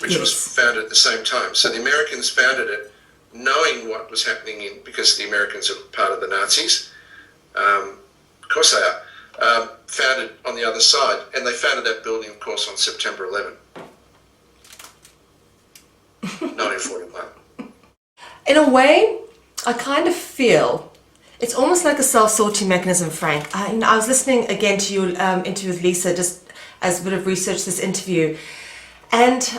which was founded at the same time. So the Americans founded it knowing what was happening because the Americans are part of the Nazis. Of course they are. Founded on the other side, and they founded that building, of course, on September 11, 1941. In a way, I kind of feel it's almost like a self-sorting mechanism, Frank. I was listening again to your interview with Lisa, just as a bit of research this interview, and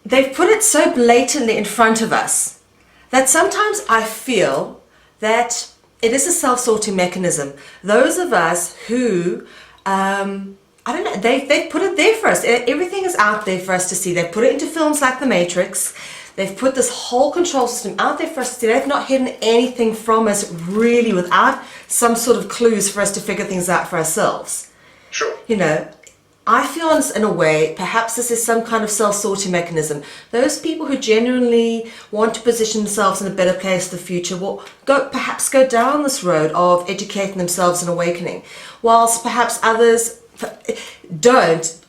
they've put it so blatantly in front of us that sometimes I feel that it is a self-sorting mechanism. Those of us who, I don't know, they've put it there for us. Everything is out there for us to see. They've put it into films like The Matrix. They've put this whole control system out there for us to see. They've not hidden anything from us really without some sort of clues for us to figure things out for ourselves. Sure. You know, I feel in a way, perhaps this is some kind of self-sorting mechanism. Those people who genuinely want to position themselves in a better place in the future will perhaps go down this road of educating themselves and awakening, whilst perhaps others don't.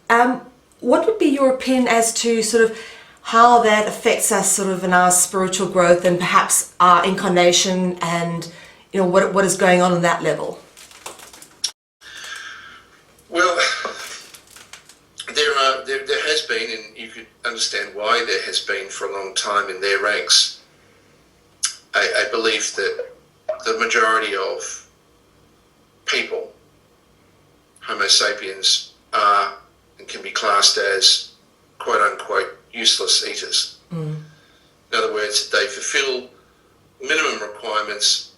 What would be your opinion as to sort of how that affects us sort of in our spiritual growth and perhaps our incarnation and, you know, what is going on that level? Well, there has been, and you could understand why there has been for a long time in their ranks, a belief that the majority of people, Homo sapiens, are and can be classed as quote-unquote useless eaters. In other words, they fulfill minimum requirements,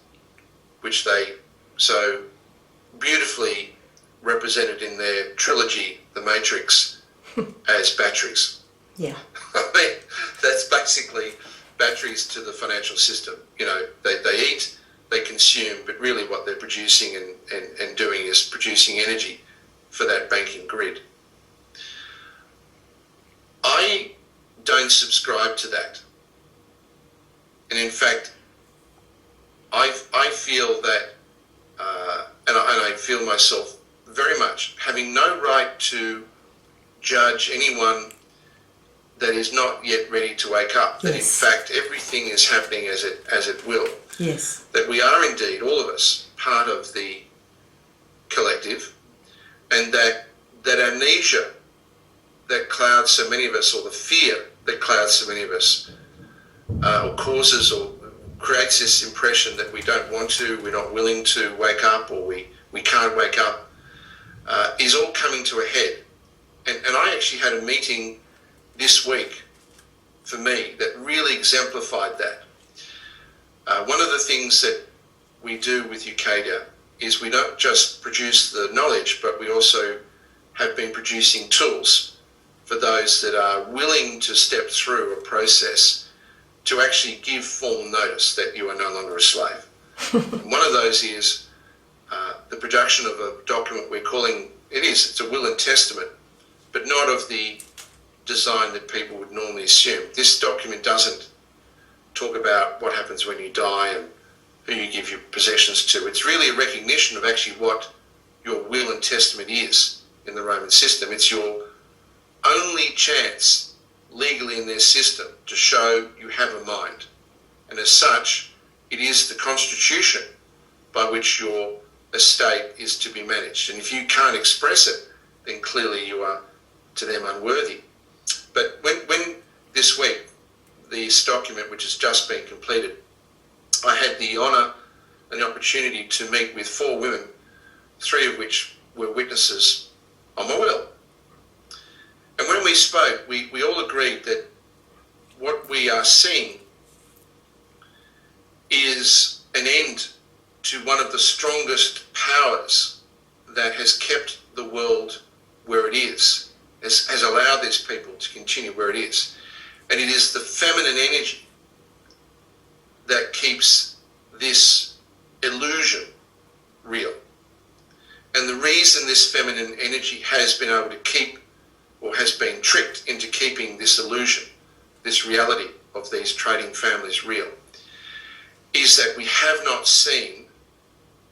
which they so beautifully represented in their trilogy, The Matrix, as batteries. Yeah. I mean, that's basically batteries to the financial system. You know, they eat, they consume, but really what they're producing and doing is producing energy for that banking grid. I don't subscribe to that. And in fact, I feel that, and I feel myself very much having no right to judge anyone that is not yet ready to wake up. That in fact everything is happening as it will. Yes. That we are indeed, all of us, part of the collective, and that amnesia that clouds so many of us, or the fear that clouds so many of us, or causes or creates this impression that we don't want to, we're not willing to wake up, or we can't wake up, is all coming to a head. And I actually had a meeting this week for me that really exemplified that. One of the things that we do with Ucadia is we don't just produce the knowledge, but we also have been producing tools for those that are willing to step through a process to actually give formal notice that you are no longer a slave. One of those is the production of a document we're calling, it's a will and testament, but not of the design that people would normally assume. This document doesn't talk about what happens when you die and who you give your possessions to. It's really a recognition of actually what your will and testament is in the Roman system. It's your only chance legally in their system to show you have a mind. And as such, it is the constitution by which your estate is to be managed. And if you can't express it, then clearly you are to them unworthy. But when this week, this document, which has just been completed, I had the honour and the opportunity to meet with 4 women, 3 of which were witnesses on my will. And when we spoke, we all agreed that what we are seeing is an end to one of the strongest powers that has kept the world where it is, has allowed these people to continue where it is. And it is the feminine energy that keeps this illusion real. And the reason this feminine energy has been able to keep, or has been tricked into keeping this illusion, this reality of these trading families real, is that we have not seen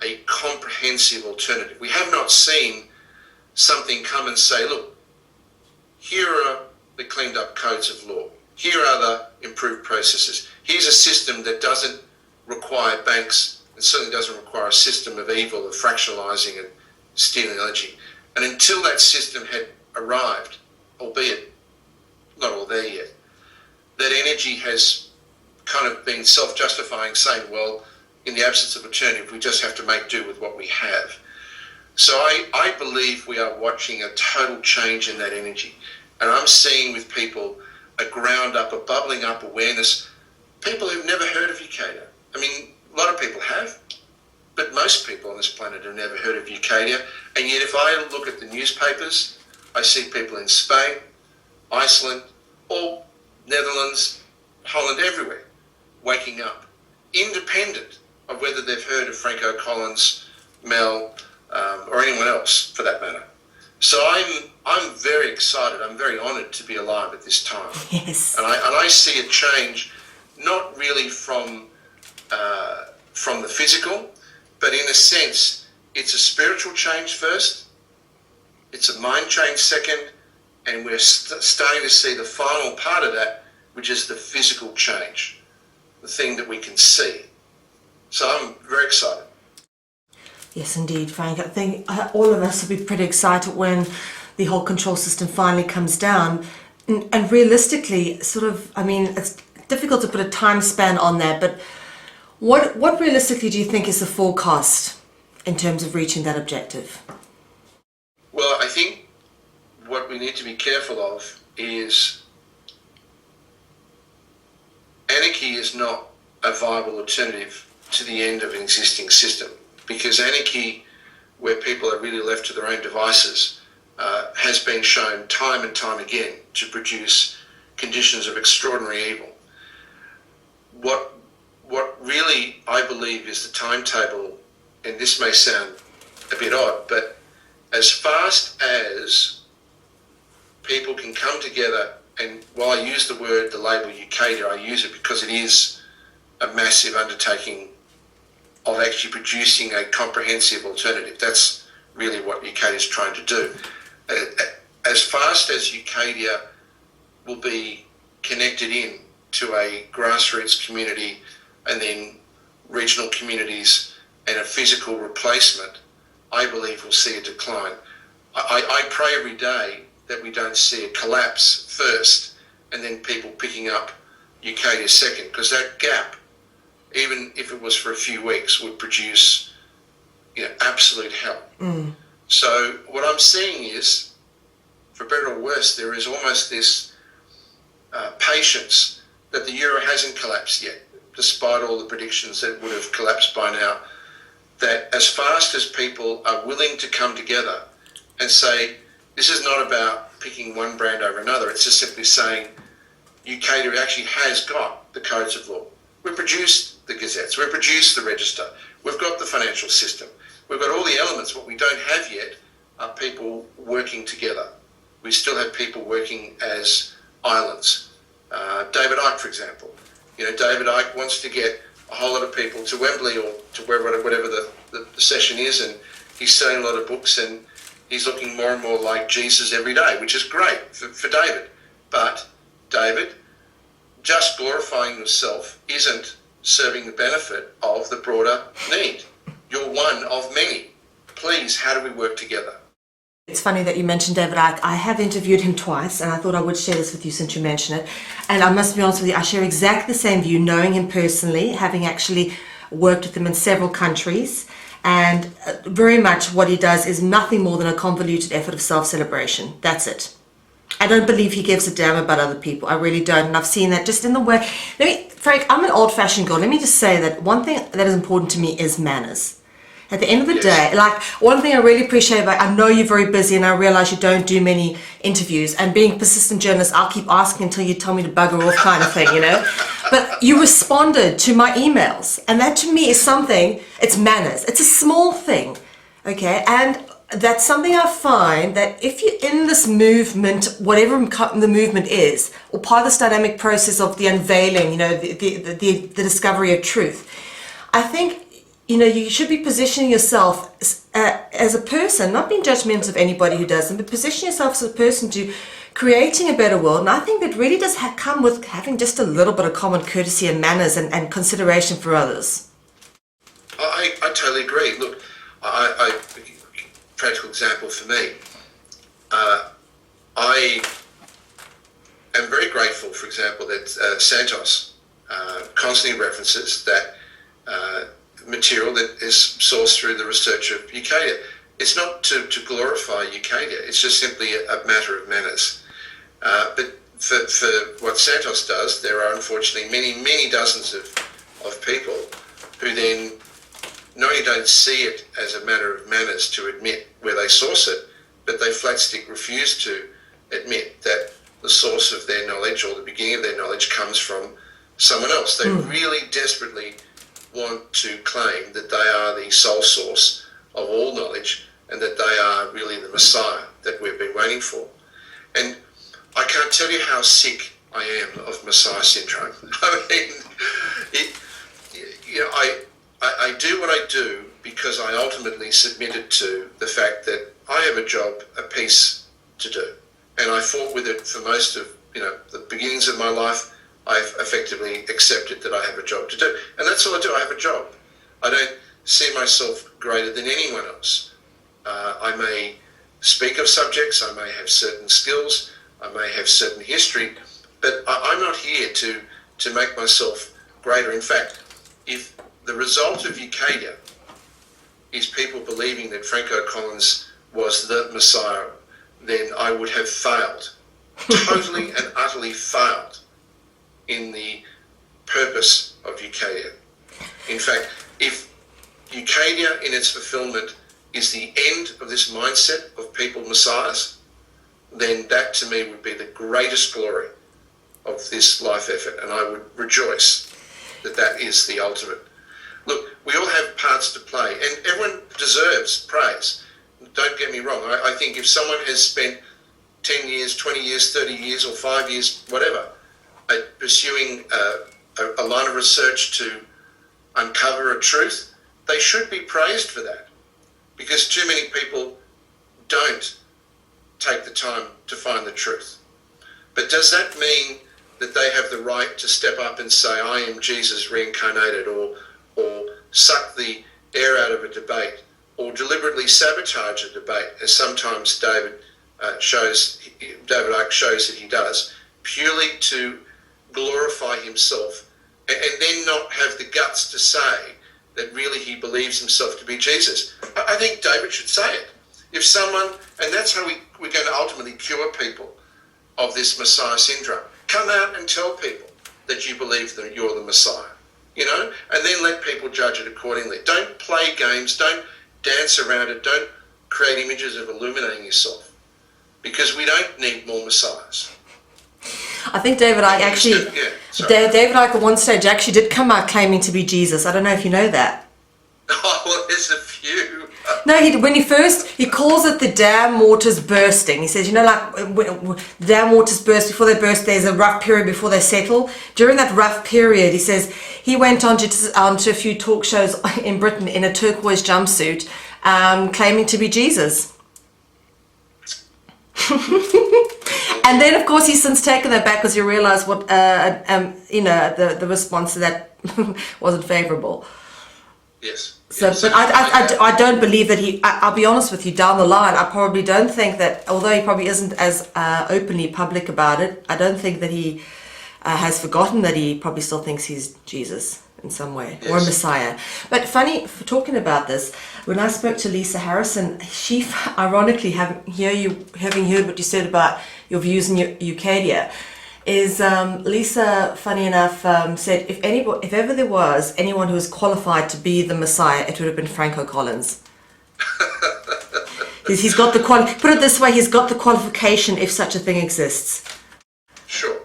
a comprehensive alternative. We have not seen something come and say, look, here are the cleaned up codes of law. Here are the improved processes. Here's a system that doesn't require banks, and certainly doesn't require a system of evil, of fractionalising and stealing energy. And until that system had arrived, albeit not all there yet, that energy has kind of been self-justifying, saying, well, in the absence of alternative, we just have to make do with what we have. So I believe we are watching a total change in that energy. And I'm seeing with people a ground up, a bubbling up awareness. People who've never heard of Ucadia. I mean, a lot of people have, but most people on this planet have never heard of Ucadia. And yet if I look at the newspapers, I see people in Spain, Iceland, or Netherlands, Holland, everywhere, waking up, independent of whether they've heard of Franco Collins, Mel, or anyone else for that matter. So I'm very excited. I'm very honoured to be alive at this time. Yes. And I see a change, not really from the physical, but in a sense, it's a spiritual change first, it's a mind change second, and we're starting to see the final part of that, which is the physical change, the thing that we can see. So I'm very excited. Yes, indeed, Frank. I think all of us will be pretty excited when the whole control system finally comes down. And realistically, sort of, I mean, it's difficult to put a time span on that, but what realistically do you think is the forecast in terms of reaching that objective? Well, I think what we need to be careful of is anarchy is not a viable alternative to the end of an existing system, because anarchy, where people are really left to their own devices, has been shown time and time again to produce conditions of extraordinary evil. What really I believe is the timetable, and this may sound a bit odd, but as fast as people can come together, and while I use the label Ucadia, I use it because it is a massive undertaking of actually producing a comprehensive alternative. That's really what Ucadia is trying to do. As fast as Ucadia will be connected in to a grassroots community and then regional communities and a physical replacement, I believe we'll see a decline. I pray every day that we don't see a collapse first and then people picking up Ucadia second, because that gap, even if it was for a few weeks, would produce, absolute hell. So what I'm seeing is, for better or worse, there is almost this patience that the euro hasn't collapsed yet, despite all the predictions that it would have collapsed by now, that as fast as people are willing to come together and say, this is not about picking one brand over another, it's just simply saying, Ucadia actually has got the codes of law. We've produced the gazettes, we've produced the register, we've got the financial system, we've got all the elements. What we don't have yet are people working together. We still have people working as islands. David Icke, for example. David Icke wants to get a whole lot of people to Wembley or to whatever the session is, and he's selling a lot of books, and he's looking more and more like Jesus every day, which is great for David. But David, just glorifying yourself isn't serving the benefit of the broader need. You're one of many. Please, how do we work together? It's funny that you mentioned David Icke. I have interviewed him twice, and I thought I would share this with you since you mentioned it. And I must be honest with you, I share exactly the same view, knowing him personally, having actually worked with him in several countries. And very much what he does is nothing more than a convoluted effort of self-celebration. That's it. I don't believe he gives a damn about other people. I really don't. And I've seen that just in the way. Frank, I'm an old-fashioned girl. Let me just say that one thing that is important to me is manners. At the end of the Yes. day, like, one thing I really appreciate about, I know you're very busy and I realize you don't do many interviews, and being a persistent journalist, I'll keep asking until you tell me to bugger off kind of thing, you know? But you responded to my emails, and that to me is something, it's manners. It's a small thing, okay? And that's something I find that if you're in this movement, whatever the movement is, or part of this dynamic process of the unveiling, you know, the discovery of truth, I think, you know, you should be positioning yourself as a person, not being judgmental of anybody who doesn't, but position yourself as a person to creating a better world. And I think that really does come with having just a little bit of common courtesy and manners and consideration for others. I totally agree. Look, practical example for me. I am very grateful, for example, that Santos constantly references that material that is sourced through the research of Ucadia. It's not to glorify Ucadia, it's just simply a matter of manners. But for what Santos does, there are unfortunately many dozens of people who then not only don't see it as a matter of manners to admit where they source it, but they flat stick refuse to admit that the source of their knowledge or the beginning of their knowledge comes from someone else. They really desperately want to claim that they are the sole source of all knowledge and that they are really the Messiah that we've been waiting for. And I can't tell you how sick I am of Messiah syndrome. I mean, I do what I do because I ultimately submitted to the fact that I have a job, a piece to do. And I fought with it for most of, the beginnings of my life. I've effectively accepted that I have a job to do. And that's all I do. I have a job. I don't see myself greater than anyone else. I may speak of subjects. I may have certain skills. I may have certain history. But I'm not here to make myself greater. In fact, if the result of Ucadia is people believing that Franco Collins was the Messiah, then I would have failed, totally and utterly failed in the purpose of Ucadia. In fact, if Ucadia in its fulfillment is the end of this mindset of people messiahs, then that to me would be the greatest glory of this life effort, and I would rejoice that that is the ultimate. Look, we all have parts to play, and everyone deserves praise. Don't get me wrong. I think if someone has spent 10 years, 20 years, 30 years, or 5 years, whatever, pursuing a line of research to uncover a truth, they should be praised for that, because too many people don't take the time to find the truth. But does that mean that they have the right to step up and say, I am Jesus reincarnated, or suck the air out of a debate, or deliberately sabotage a debate, as sometimes David Icke shows that he does, purely to glorify himself, and then not have the guts to say that really he believes himself to be Jesus? I think David should say it. If someone, and that's how we're going to ultimately cure people of this Messiah syndrome. Come out and tell people that you believe that you're the Messiah, and then let people judge it accordingly. Don't play games, don't dance around it, don't create images of illuminating yourself, because we don't need more messiahs. I think David Icke actually, David Icke at one stage actually did come out claiming to be Jesus. I don't know if you know that. Oh, well, there's a few. No, he calls it the dam waters bursting. He says, when dam waters burst, before they burst, there's a rough period before they settle. During that rough period, he says, he went onto a few talk shows in Britain in a turquoise jumpsuit, claiming to be Jesus. And then, of course, he's since taken that back because he realized what, the response to that wasn't favorable. Yes. So, yes. but I don't believe that I'll be honest with you, down the line, I probably don't think that, although he probably isn't as openly public about it, I don't think that he has forgotten that he probably still thinks he's Jesus in some way, or a Messiah. But funny, for talking about this, when I spoke to Lisa Harrison, she, ironically, having heard what you said about your views in Ucadia, is Lisa, funny enough, said if ever there was anyone who was qualified to be the Messiah, it would have been Franco Collins. He's got the put it this way, he's got the qualification if such a thing exists. Sure,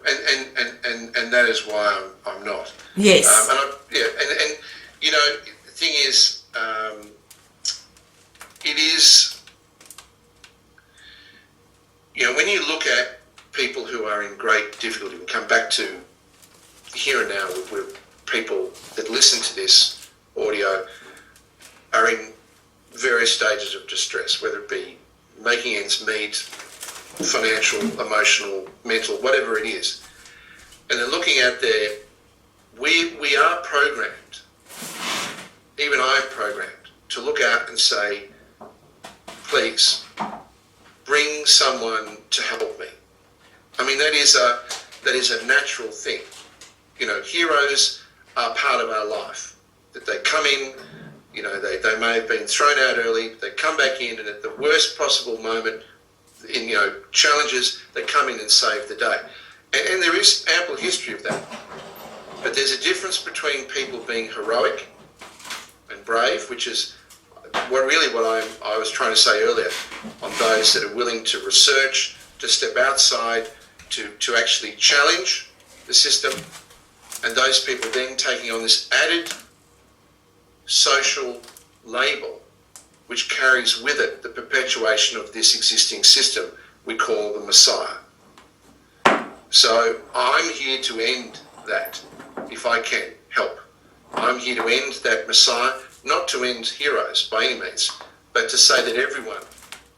and that is why I'm not. Yes. And you know, the thing is, it is, you know, when you look at people who are in great difficulty, we come back to here and now, where people that listen to this audio are in various stages of distress, whether it be making ends meet, financial, emotional, mental, whatever it is. And they're looking at we are programmed, even I am programmed, to look out and say, please, bring someone to help me. I mean, that is a natural thing. You know, heroes are part of our life. That they come in, you know, they may have been thrown out early, they come back in, and at the worst possible moment, in, you know, challenges, they come in and save the day. And there is ample history of that. But there's a difference between people being heroic and brave, which is what I was trying to say earlier, on those that are willing to research, to step outside, to actually challenge the system, and those people then taking on this added social label which carries with it the perpetuation of this existing system we call the Messiah. So I'm here to end that, if I can help. I'm here to end that Messiah, not to end heroes by any means, but to say that everyone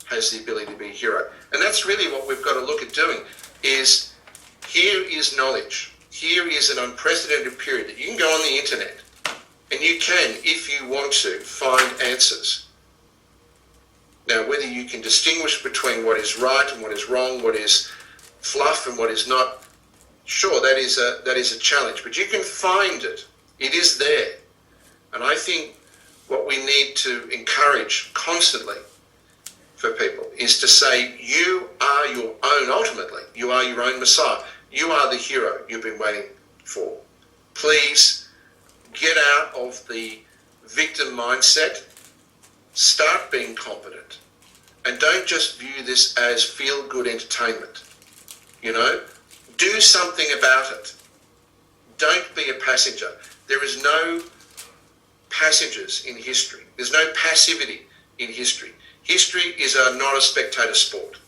has the ability to be a hero. And that's really what we've got to look at doing, is here is knowledge. Here is an unprecedented period that you can go on the internet and you can, if you want to, find answers. Now, whether you can distinguish between what is right and what is wrong, what is fluff and what is not, sure, that is a challenge, but you can find it. It is there. And I think what we need to encourage constantly for people is to say, you are your own, ultimately, you are your own Messiah. You are the hero you've been waiting for. Please get out of the victim mindset. Start being competent. And don't just view this as feel-good entertainment. You know, do something about it. Don't be a passenger. There is no passengers in history. There's no passivity in history. History is not a spectator sport.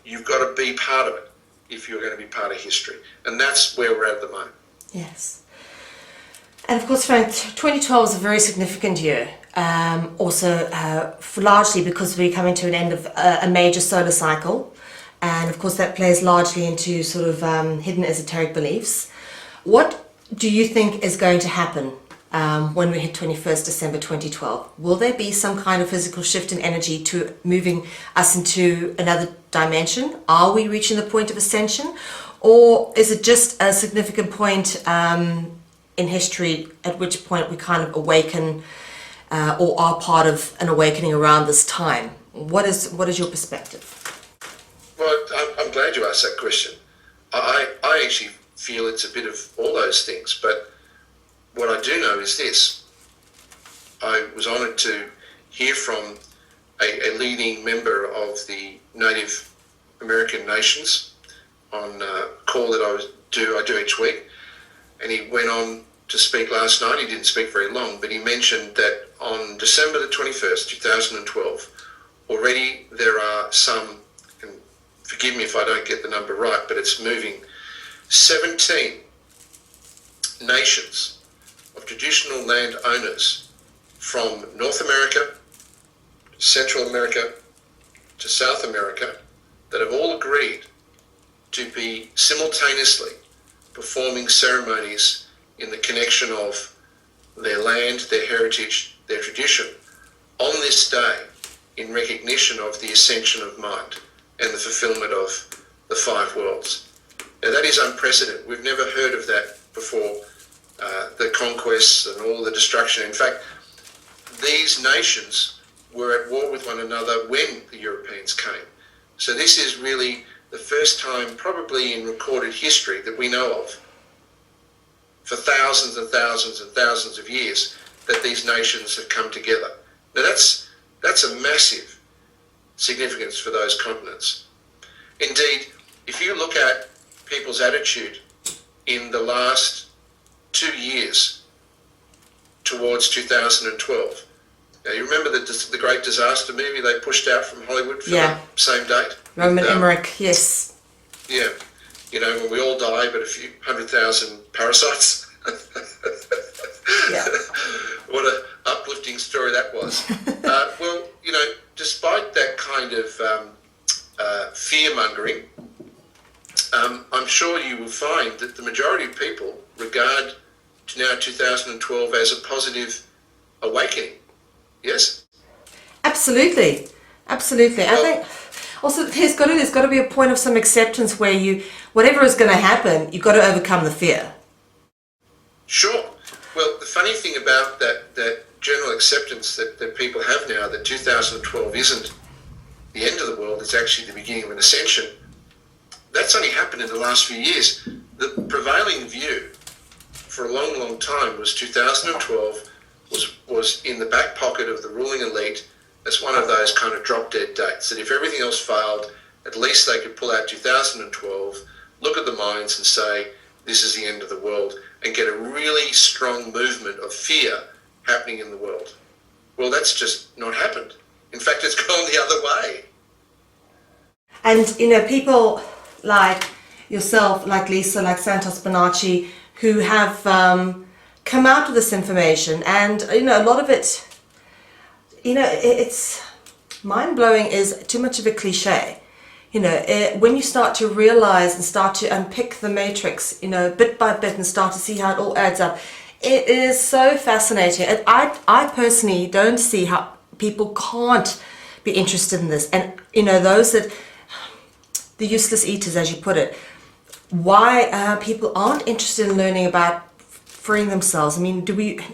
You've got to be part of it if you're going to be part of history. And that's where we're at the moment. Yes. And of course, Frank, 2012 is a very significant year. Also, largely because we're coming to an end of a major solar cycle. And of course, that plays largely into sort of hidden esoteric beliefs. What do you think is going to happen when we hit 21st December 2012? Will there be some kind of physical shift in energy to moving us into another dimension? Are we reaching the point of ascension? Or is it just a significant point in history at which point we kind of awaken or are part of an awakening around this time? What is your perspective? Well, I'm glad you asked that question. I actually feel it's a bit of all those things, but what I do know is this. I was honoured to hear from a leading member of the Native American nations on a call that I do each week, and he went on to speak last night. He didn't speak very long, but he mentioned that on December the 21st, 2012, already there are some, and forgive me if I don't get the number right, but it's moving, 17 nations of traditional land owners from North America, Central America to South America that have all agreed to be simultaneously performing ceremonies in the connection of their land, their heritage, their tradition on this day in recognition of the ascension of mind and the fulfillment of the five worlds. Now that is unprecedented. We've never heard of that before, the conquests and all the destruction. In fact, these nations were at war with one another when the Europeans came. So this is really the first time probably in recorded history that we know of, for thousands and thousands and thousands of years, that these nations have come together. Now that's a massive significance for those continents. Indeed, if you look at people's attitude in the last 2 years towards 2012, now you remember the Great Disaster movie they pushed out from Hollywood for the same date? Roman Emmerich, yes. Yeah, you know, when we all die, but a few 100,000 parasites. Yeah. What an uplifting story that was. Well, you know, despite that kind of fear-mongering, I'm sure you will find that the majority of people regard now 2012 as a positive awakening. Yes? Absolutely. Absolutely. Well, I think also there's got to be a point of some acceptance where whatever is going to happen, you've got to overcome the fear. Sure. Well, the funny thing about that general acceptance that people have now, that 2012 isn't the end of the world, it's actually the beginning of an ascension, that's only happened in the last few years. The prevailing view for a long, long time was 2012 was in the back pocket of the ruling elite as one of those kind of drop-dead dates, that if everything else failed, at least they could pull out 2012, look at the mines and say, this is the end of the world, and get a really strong movement of fear happening in the world. Well, that's just not happened. In fact, it's gone the other way. And, you know, people like yourself, like Lisa, like Santos Bonacci, who have come out with this information, and, you know, a lot of it, you know, it's mind-blowing is too much of a cliche. You know, when you start to realize and start to unpick the matrix, you know, bit by bit, and start to see how it all adds up, it is so fascinating. And I personally don't see how people can't be interested in this. And, you know, those that, the useless eaters, as you put it, why people aren't interested in learning about freeing themselves. I mean,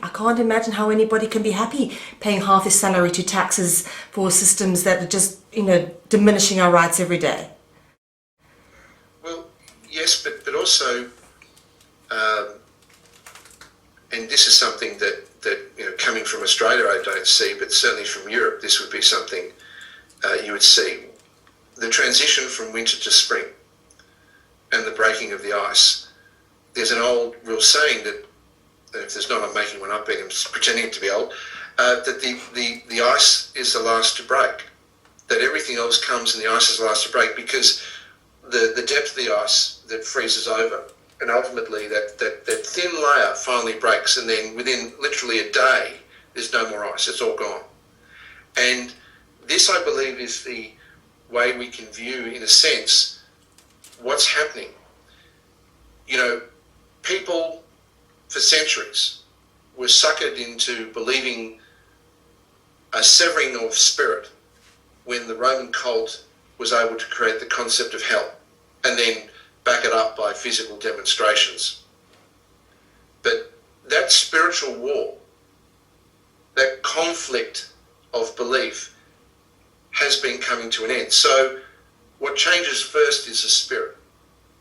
I can't imagine how anybody can be happy paying half their salary to taxes for systems that are just, you know, diminishing our rights every day. Well, yes, but also, and this is something that you know, coming from Australia I don't see, but certainly from Europe, this would be something you would see. The transition from winter to spring and the breaking of the ice. There's an old real saying that, if there's not, I'm making one up and I'm pretending to be old, that the ice is the last to break, that everything else comes and the ice is the last to break, because the depth of the ice that freezes over, and ultimately that thin layer finally breaks, and then within literally a day there's no more ice, it's all gone. And this, I believe, is the way we can view, in a sense, what's happening. You know, people for centuries were suckered into believing a severing of spirit when the Roman cult was able to create the concept of hell and then back it up by physical demonstrations. But that spiritual war, that conflict of belief, has been coming to an end. So what changes first is the spirit,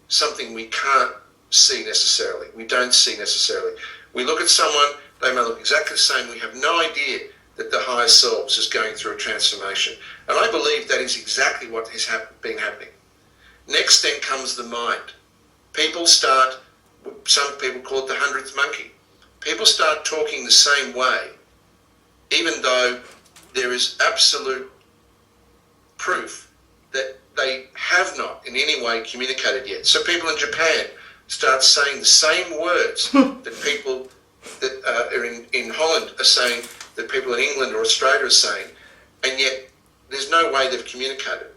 something we can't see necessarily. We don't see necessarily. We look at someone, they may look exactly the same. We have no idea that the higher selves is going through a transformation. And I believe that is exactly what has been happening. Next then comes the mind. People start, some people call it the 100th monkey. People start talking the same way, even though there is absolute proof that they have not in any way communicated yet. So people in Japan start saying the same words that people that are in Holland are saying, that people in England or Australia are saying, and yet there's no way they've communicated.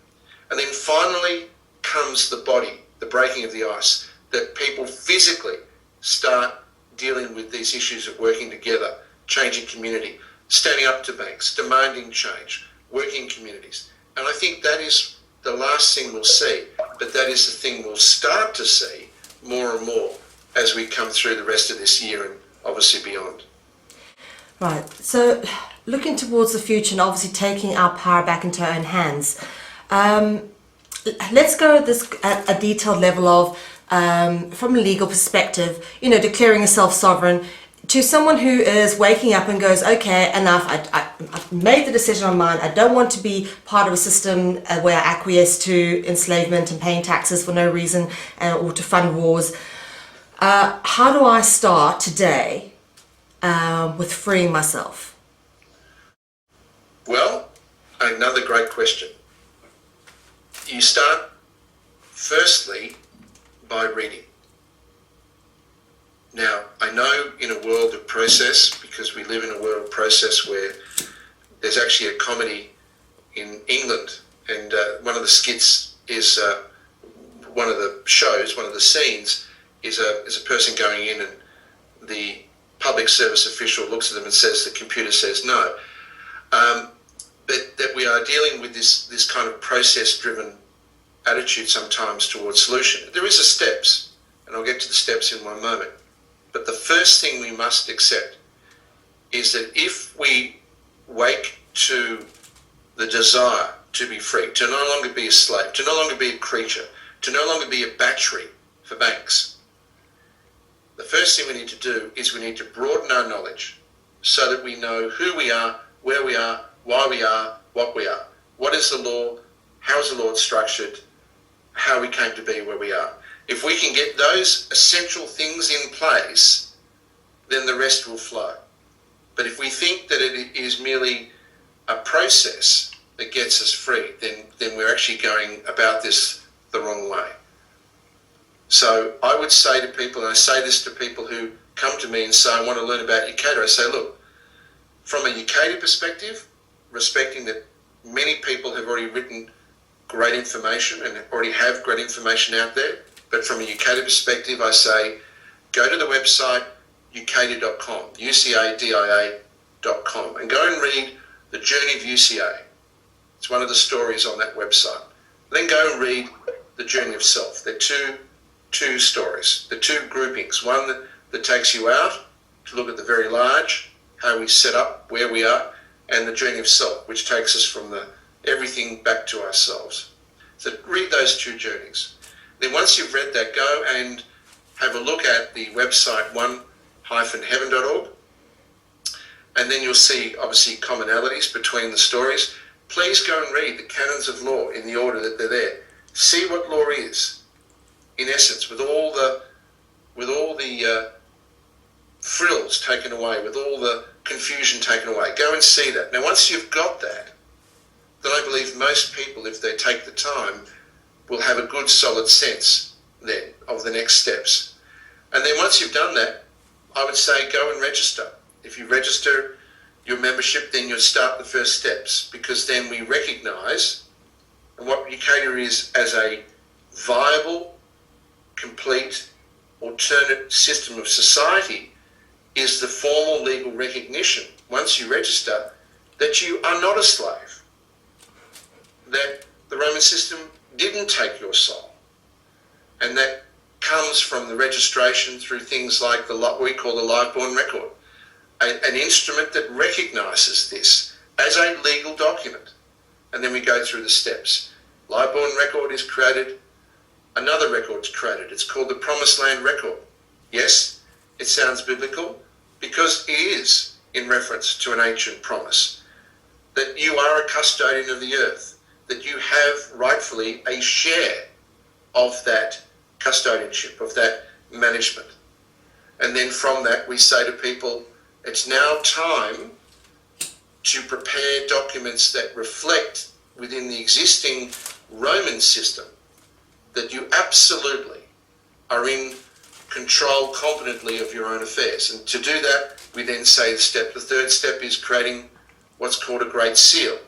And then finally comes the body, the breaking of the ice, that people physically start dealing with these issues of working together, changing community, standing up to banks, demanding change, working communities. And I think that is the last thing we'll see, but that is the thing we'll start to see more and more as we come through the rest of this year and obviously beyond. Right, so looking towards the future and obviously taking our power back into our own hands, let's go at this at a detailed level of, from a legal perspective, declaring yourself sovereign to someone who is waking up and goes, okay, enough, I've made the decision on mine, I don't want to be part of a system where I acquiesce to enslavement and paying taxes for no reason, or to fund wars. How do I start today with freeing myself? Well, another great question. You start firstly by reading. Now, I know in a world of process, because we live in a world of process where there's actually a comedy in England, and one of the skits is one of the shows, one of the scenes is a person going in, and the public service official looks at them and says, the computer says no. But that we are dealing with this kind of process-driven attitude sometimes towards solution. There is a steps, and I'll get to the steps in one moment. But the first thing we must accept is that if we wake to the desire to be free, to no longer be a slave, to no longer be a creature, to no longer be a battery for banks, the first thing we need to do is we need to broaden our knowledge so that we know who we are, where we are, why we are, what we are. What is the law? How is the law structured? How we came to be where we are. If we can get those essential things in place, then the rest will flow. But if we think that it is merely a process that gets us free, then we're actually going about this the wrong way. So I would say to people, and I say this to people who come to me and say, I want to learn about Ucadia, I say, look, from a Ucadia perspective, respecting that many people have already written great information and already have great information out there, but from a Ucadia perspective, I say, go to the website ucadia.com, ucadia.com, and go and read The Journey of UCA. It's one of the stories on that website. Then go and read The Journey of Self. They're two stories, the two groupings. One that takes you out to look at the very large, how we set up, where we are, and The Journey of Self, which takes us from everything back to ourselves. So read those two journeys. Then once you've read that, go and have a look at the website one-heaven.org, and then you'll see obviously commonalities between the stories. Please go and read the canons of law in the order that they're there. See what law is, in essence, with all the frills taken away, with all the confusion taken away. Go and see that. Now, once you've got that, then I believe most people, if they take the time, will have a good solid sense then of the next steps. And then once you've done that, I would say go and register. If you register your membership, then you'll start the first steps, because then we recognise what Ucadia is as a viable, complete, alternate system of society is the formal legal recognition, once you register, that you are not a slave, that the Roman system didn't take your soul, and that comes from the registration through things like what we call the live-born record, an instrument that recognises this as a legal document. And then we go through the steps. Live-born record is created, another record is created. It's called the Promised Land Record. Yes, it sounds biblical because it is in reference to an ancient promise that you are a custodian of the earth, that you have rightfully a share of that custodianship, of that management. And then from that we say to people, it's now time to prepare documents that reflect within the existing Roman system that you absolutely are in control competently of your own affairs. And to do that, we then say the third step is creating what's called a Great Seal.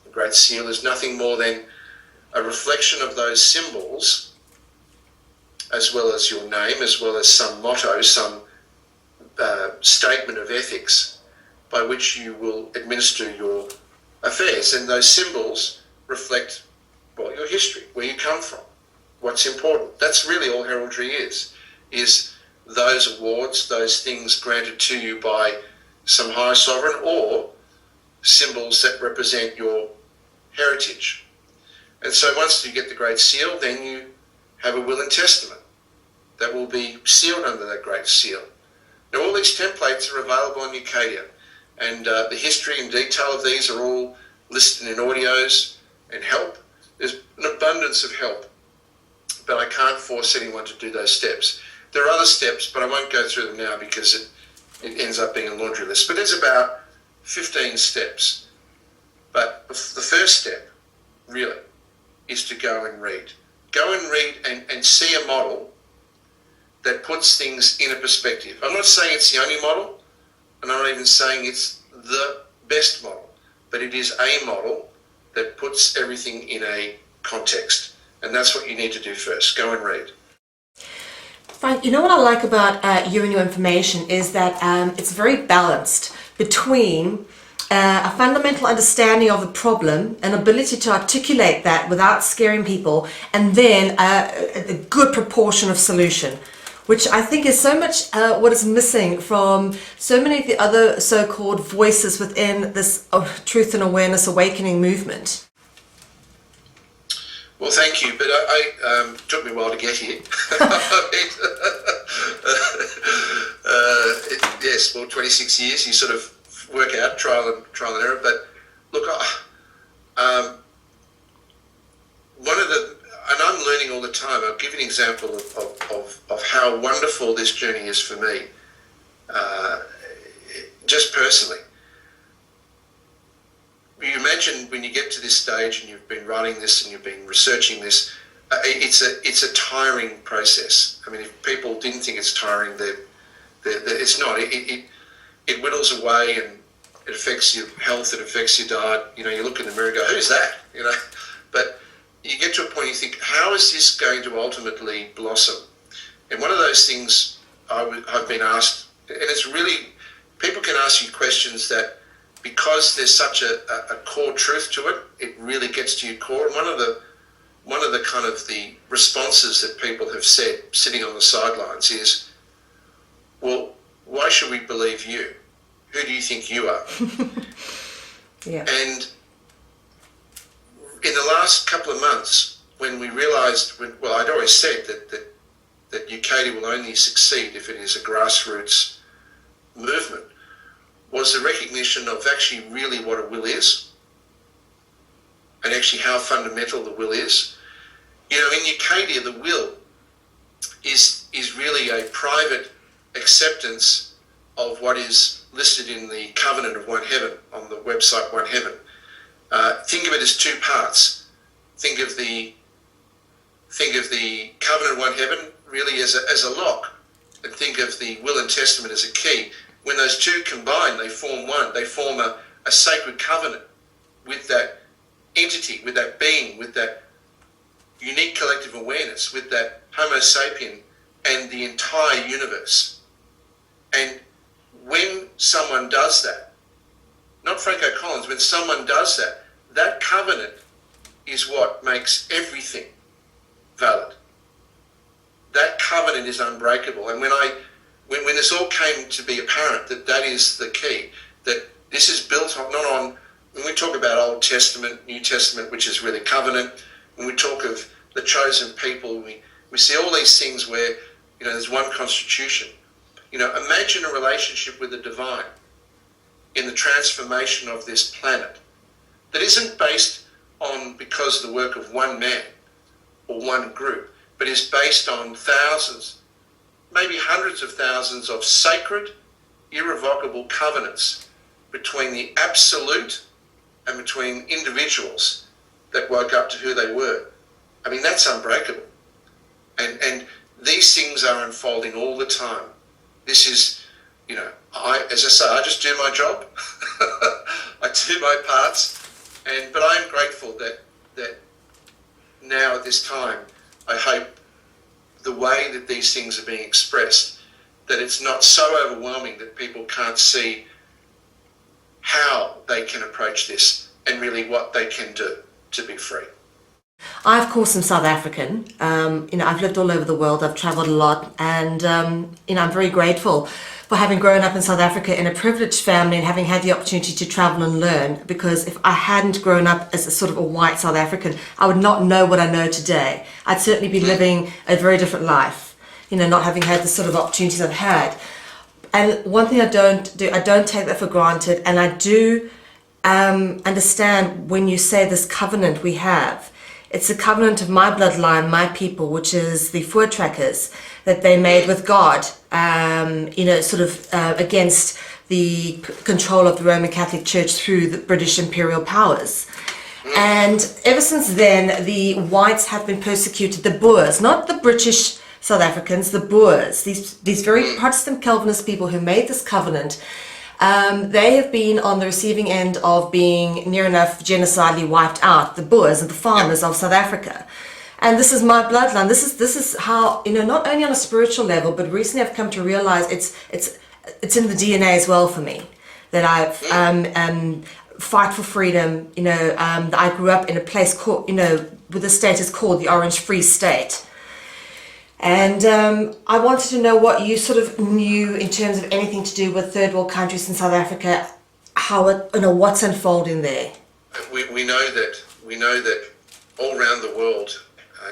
The Great Seal is nothing more than a reflection of those symbols, as well as your name, as well as some motto, some statement of ethics by which you will administer your affairs. And those symbols reflect, well, your history, where you come from, what's important. That's really all heraldry is those awards, those things granted to you by some high sovereign, or symbols that represent your heritage. And so once you get the Great Seal, then you have a will and testament that will be sealed under that Great Seal. Now, all these templates are available on Ucadia, and the history and detail of these are all listed in audios and help. There's an abundance of help, but I can't force anyone to do those steps. There are other steps, but I won't go through them now because it ends up being a laundry list. But there's about 15 steps. But the first step, really, is to go and read. Go and read and see a model that puts things in a perspective. I'm not saying it's the only model, and I'm not even saying it's the best model, but it is a model that puts everything in a context. And that's what you need to do first. Go and read. Frank, you know what I like about you and your information is that it's very balanced between a fundamental understanding of the problem, an ability to articulate that without scaring people, and then a good proportion of solution, which I think is so much what is missing from so many of the other so-called voices within this truth and awareness awakening movement. Well, thank you, but it took me a while to get here. Yes, well, 26 years, you sort of work out trial and error. But look, one of the, and I'm learning all the time. I'll give you an example of how wonderful this journey is for me, just personally. You imagine when you get to this stage and you've been writing this and you've been researching this, it's a tiring process. I mean, if people didn't think it's tiring, it's not. It whittles away and it affects your health, it affects your diet. You know, you look in the mirror and go, who's that? You know, but you get to a point you think, how is this going to ultimately blossom? And one of those things I've been asked, and it's really, people can ask you questions that, because there's such a core truth to it, it really gets to your core. And one of the kind of the responses that people have said sitting on the sidelines is, well, why should we believe you? Who do you think you are? Yeah. And in the last couple of months, when we realised, well, I'd always said that Ucadia will only succeed if it is a grassroots movement, was the recognition of actually really what a will is and actually how fundamental the will is. You know, in Ucadia, the will is really a private acceptance of what is listed in the Covenant of One Heaven on the website One Heaven. Think of it as two parts. Think of the Covenant of One Heaven really as a lock, and think of the Will and Testament as a key. When those two combine, they form one. They form a sacred covenant with that entity, with that being, with that unique collective awareness, with that Homo sapien and the entire universe. And when someone does that, not Franco Collins, when someone does that, that covenant is what makes everything valid. That covenant is unbreakable. And when this all came to be apparent that is the key, that this is built on, not on, when we talk about Old Testament, New Testament, which is really covenant, when we talk of the chosen people, we see all these things where, you know, there's one constitution. You know, imagine a relationship with the divine in the transformation of this planet that isn't based on because of the work of one man or one group, but is based on thousands, maybe hundreds of thousands of sacred, irrevocable covenants between the absolute and between individuals that woke up to who they were. I mean, that's unbreakable. And these things are unfolding all the time. This is, you know, as I say, I just do my job. I do my parts. But I am grateful that now at this time, I hope the way that these things are being expressed, that it's not so overwhelming that people can't see how they can approach this and really what they can do to be free. I, of course, am South African. I've lived all over the world. I've travelled a lot, and I'm very grateful for having grown up in South Africa in a privileged family and having had the opportunity to travel and learn. Because if I hadn't grown up as a sort of a white South African, I would not know what I know today. I'd certainly be living a very different life. Not having had the sort of opportunities I've had. And one thing I don't take that for granted, and I do understand when you say this covenant we have. It's a covenant of my bloodline, my people, which is the Voortrekkers, that they made with God, against the control of the Roman Catholic Church through the British imperial powers. And ever since then, the whites have been persecuted, the Boers, not the British South Africans, the Boers, these very Protestant Calvinist people who made this covenant. They have been on the receiving end of being near enough genocidally wiped out, the Boers and the farmers of South Africa. And this is my bloodline. This is how, not only on a spiritual level, but recently I've come to realize it's in the DNA as well for me, that I've fight for freedom. I grew up in a place called, with the state is called the Orange Free State. And I wanted to know what you sort of knew in terms of anything to do with third world countries in South Africa, what's unfolding there. We know that all around the world,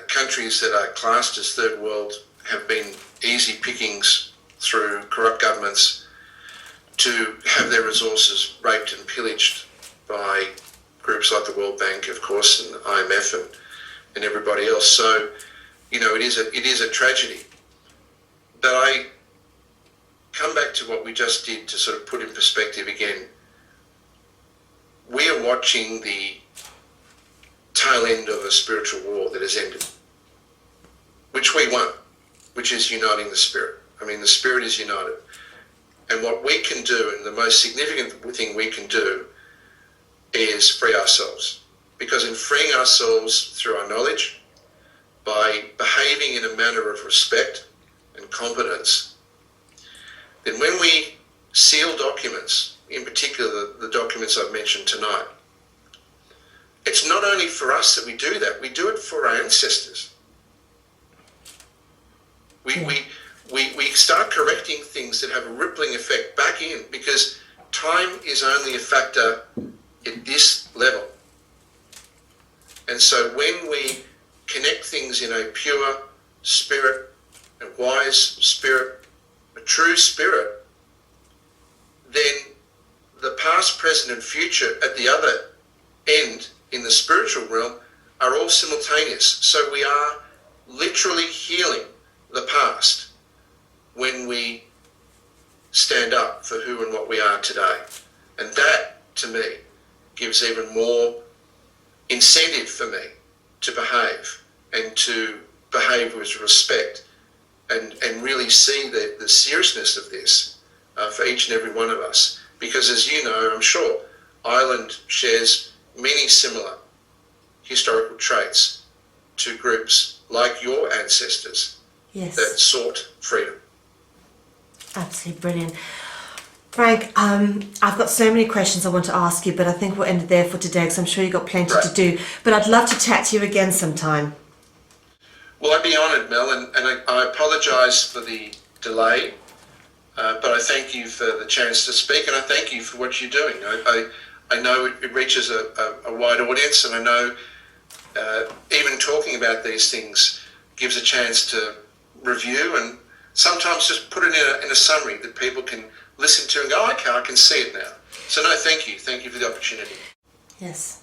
countries that are classed as third world have been easy pickings through corrupt governments to have their resources raped and pillaged by groups like the World Bank, of course, and IMF and everybody else. So, it is a tragedy. But I come back to what we just did to sort of put in perspective again. We are watching the tail end of a spiritual war that has ended, which we won, which is uniting the Spirit. I mean, the Spirit is united. And what we can do, and the most significant thing we can do, is free ourselves. Because in freeing ourselves through our knowledge, by behaving in a manner of respect and competence, then when we seal documents, in particular the documents I've mentioned tonight, it's not only for us that we do that, we do it for our ancestors. We start correcting things that have a rippling effect back in, because time is only a factor at this level. And so when we connect things in a pure spirit, a wise spirit, a true spirit, then the past, present and future at the other end in the spiritual realm are all simultaneous. So we are literally healing the past when we stand up for who and what we are today. And that, to me, gives even more incentive for me to behave and to behave with respect and really see the seriousness of this for each and every one of us. Because as you know, I'm sure, Ireland shares many similar historical traits to groups like your ancestors Yes. that sought freedom. Absolutely brilliant. Frank, I've got so many questions I want to ask you, but I think we'll end it there for today because I'm sure you've got plenty to do. But I'd love to chat to you again sometime. Well, I'd be honoured, Mel, and I apologise for the delay, but I thank you for the chance to speak, and I thank you for what you're doing. I know it reaches a wide audience, and I know even talking about these things gives a chance to review and sometimes just put it in a summary that people can listen to and go, okay, I can see it now. So no, thank you. Thank you for the opportunity. Yes,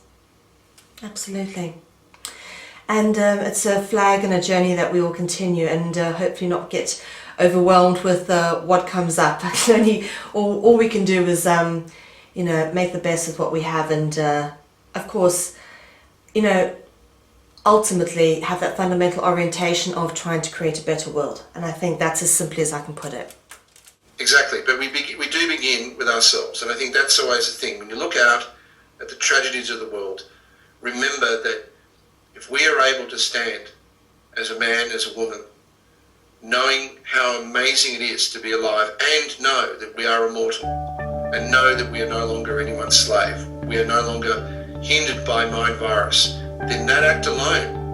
absolutely. And it's a flag and a journey that we will continue and hopefully not get overwhelmed with what comes up. All we can do is, make the best with what we have and, of course, ultimately have that fundamental orientation of trying to create a better world. And I think that's as simply as I can put it. Exactly, but we do begin with ourselves, and I think that's always the thing. When you look out at the tragedies of the world, remember that if we are able to stand as a man, as a woman, knowing how amazing it is to be alive and know that we are immortal and know that we are no longer anyone's slave, we are no longer hindered by mind virus, then that act alone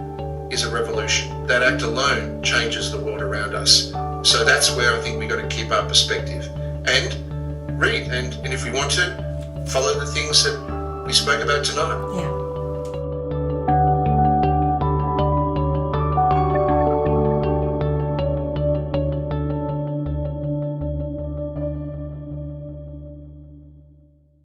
is a revolution. That act alone changes the world around us. So that's where I think we've got to keep our perspective and read. And if we want to, follow the things that we spoke about tonight. Yeah.